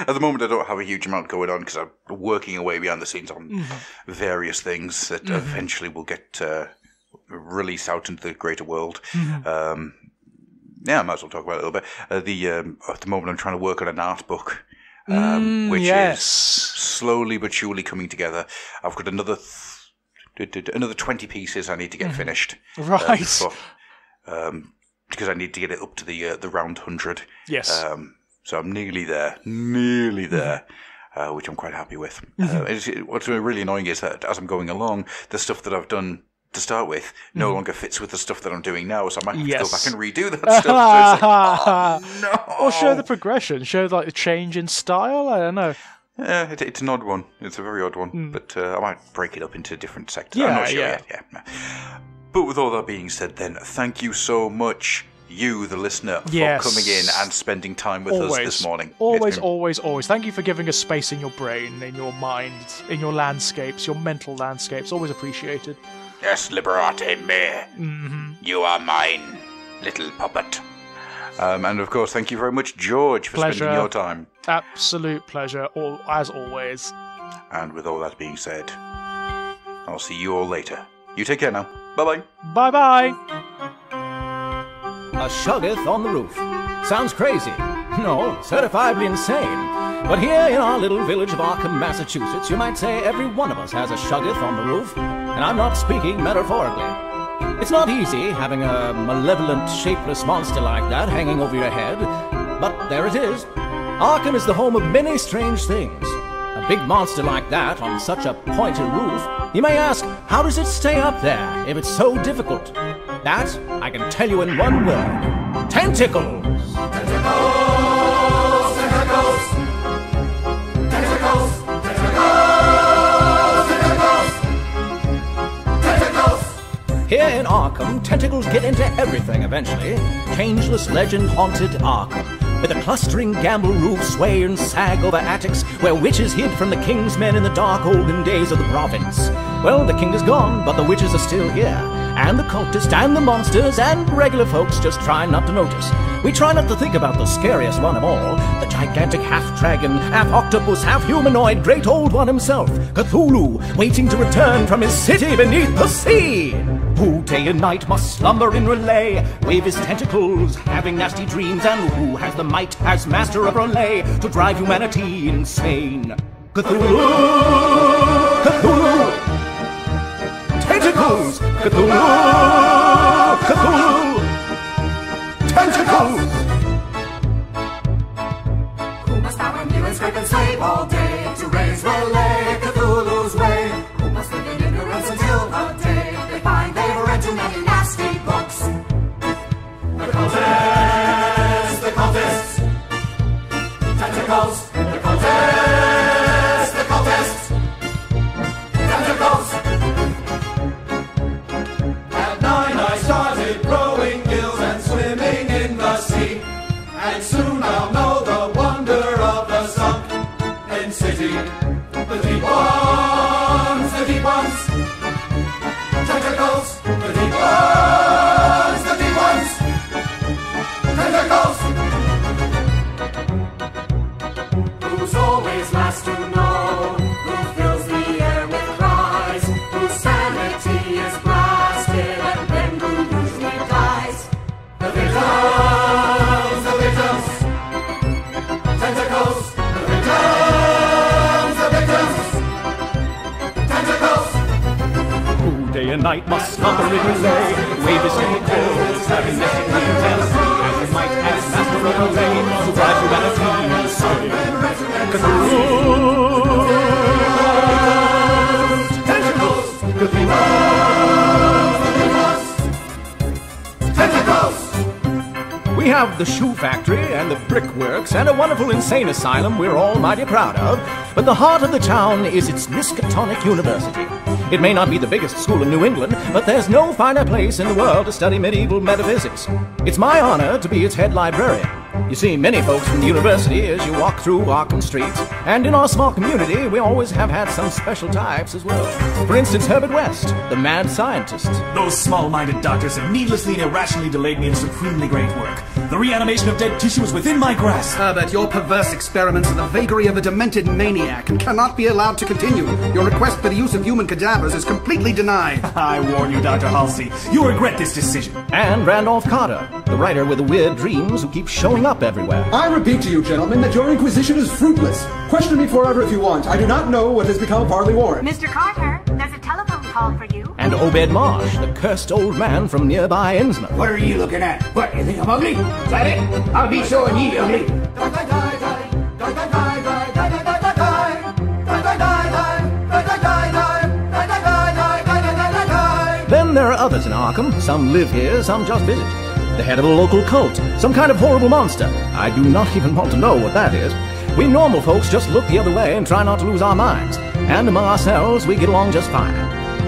the moment, I don't have a huge amount going on because I'm working away behind the scenes on various things that eventually will get released out into the greater world. Yeah, I might as well talk about it a little bit. At the moment, I'm trying to work on an art book, which is slowly but surely coming together. I've got another 20 pieces I need to get finished. Right. Because I need to get it up to the round 100. Yes. So I'm nearly there, which I'm quite happy with. What's really annoying is that as I'm going along, the stuff that I've done to start with no longer fits with the stuff that I'm doing now, so I might have to go back and redo that stuff. So it's like, no. Or show the progression, show like the change in style. I don't know. Yeah, it's an odd one. It's a very odd one, but I might break it up into different sectors. I'm not sure yet. Yeah. But with all that being said, then thank you so much, you, the listener, for coming in and spending time with us this morning. Always. Thank you for giving us space in your brain, in your mind, in your landscapes, your mental landscapes. Always appreciated. Yes, liberate me. You are mine, little puppet. And of course, thank you very much, George, for spending your time. Absolute pleasure, as always. And with all that being said, I'll see you all later. You take care now. Bye-bye. Bye-bye. A Shoggoth on the roof. Sounds crazy. No, certifiably insane. But here in our little village of Arkham, Massachusetts, you might say every one of us has a Shoggoth on the roof. And I'm not speaking metaphorically. It's not easy having a malevolent, shapeless monster like that hanging over your head. But there it is. Arkham is the home of many strange things. A big monster like that on such a pointed roof, you may ask, how does it stay up there if it's so difficult? That, I can tell you in one word. Tentacles! Tentacles! Tentacles! Tentacles! Tentacles! Tentacles! Here in Arkham, tentacles get into everything eventually. Changeless legend haunted Arkham, with a clustering gamble roof sway and sag over attics where witches hid from the king's men in the dark olden days of the province. Well, the king is gone, but the witches are still here, and the cultists and the monsters and regular folks just try not to notice. We try not to think about the scariest one of all, the gigantic half-dragon, half-octopus, half-humanoid great old one himself, Cthulhu, waiting to return from his city beneath the sea, who day and night must slumber in relay, wave his tentacles, having nasty dreams, and who has the might as master of relay to drive humanity insane. Cthulhu! Cthulhu! Tentacles! Cthulhu! Cthulhu! Tentacles! Who must bow and kneel and scrape and slave all day to raise relay Cthulhu's way? Who must live in ignorance until the day they find they've read too many nasty books? The cultists! The cultists! Tentacles! The cultists! The cultists! Tentacles! At 9 I started day and night must stop a river lay. Wave his tentacles, having nested wings and free. And you might ask Master of the Rain to drive humanity. Tentacles! Tentacles! We have the shoe factory and the brickworks and a wonderful insane asylum we're all mighty proud of, but the heart of the town is its Miskatonic University. It may not be the biggest school in New England, but there's no finer place in the world to study medieval metaphysics. It's my honor to be its head librarian. You see many folks from the university as you walk through Arkham streets, and in our small community we always have had some special types as well. For instance, Herbert West, the mad scientist. Those small-minded doctors have needlessly and irrationally delayed me in supremely great work. The reanimation of dead tissue is within my grasp. Herbert, your perverse experiments are the vagary of a demented maniac and cannot be allowed to continue. Your request for the use of human cadavers is completely denied. I warn you, Dr. Halsey, you'll regret this decision. And Randolph Carter, the writer with the weird dreams who keeps showing up everywhere. I repeat to you, gentlemen, that your inquisition is fruitless. Question me forever if you want. I do not know what has become of Barley Warren. Mr. Carter, there's a telephone call for you. And Obed Marsh, the cursed old man from nearby Innsmouth. What are you looking at? What, you think I'm ugly? Is that it? I'll be showing ye ugly. Then there are others in Arkham. Some live here, some just visit. The head of a local cult, some kind of horrible monster. I do not even want to know what that is. We normal folks just look the other way and try not to lose our minds. And among ourselves, we get along just fine.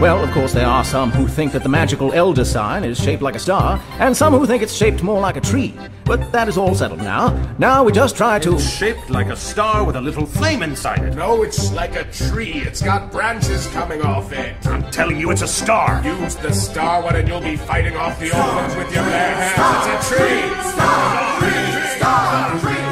Well, of course, there are some who think that the magical elder sign is shaped like a star, and some who think it's shaped more like a tree. But that is all settled now. Now we just try to... It's shaped like a star with a little flame inside it. No, it's like a tree. It's got branches coming off it. I'm telling you, it's a star. Use the star one and you'll be fighting off the old ones with your bare hands. It's a tree. Star, tree, star, tree.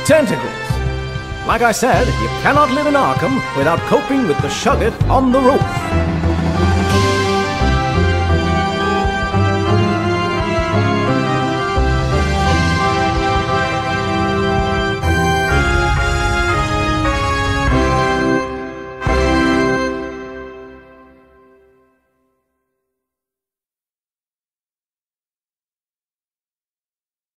Tentacles. Like I said, you cannot live in Arkham without coping with the Shugget on the roof.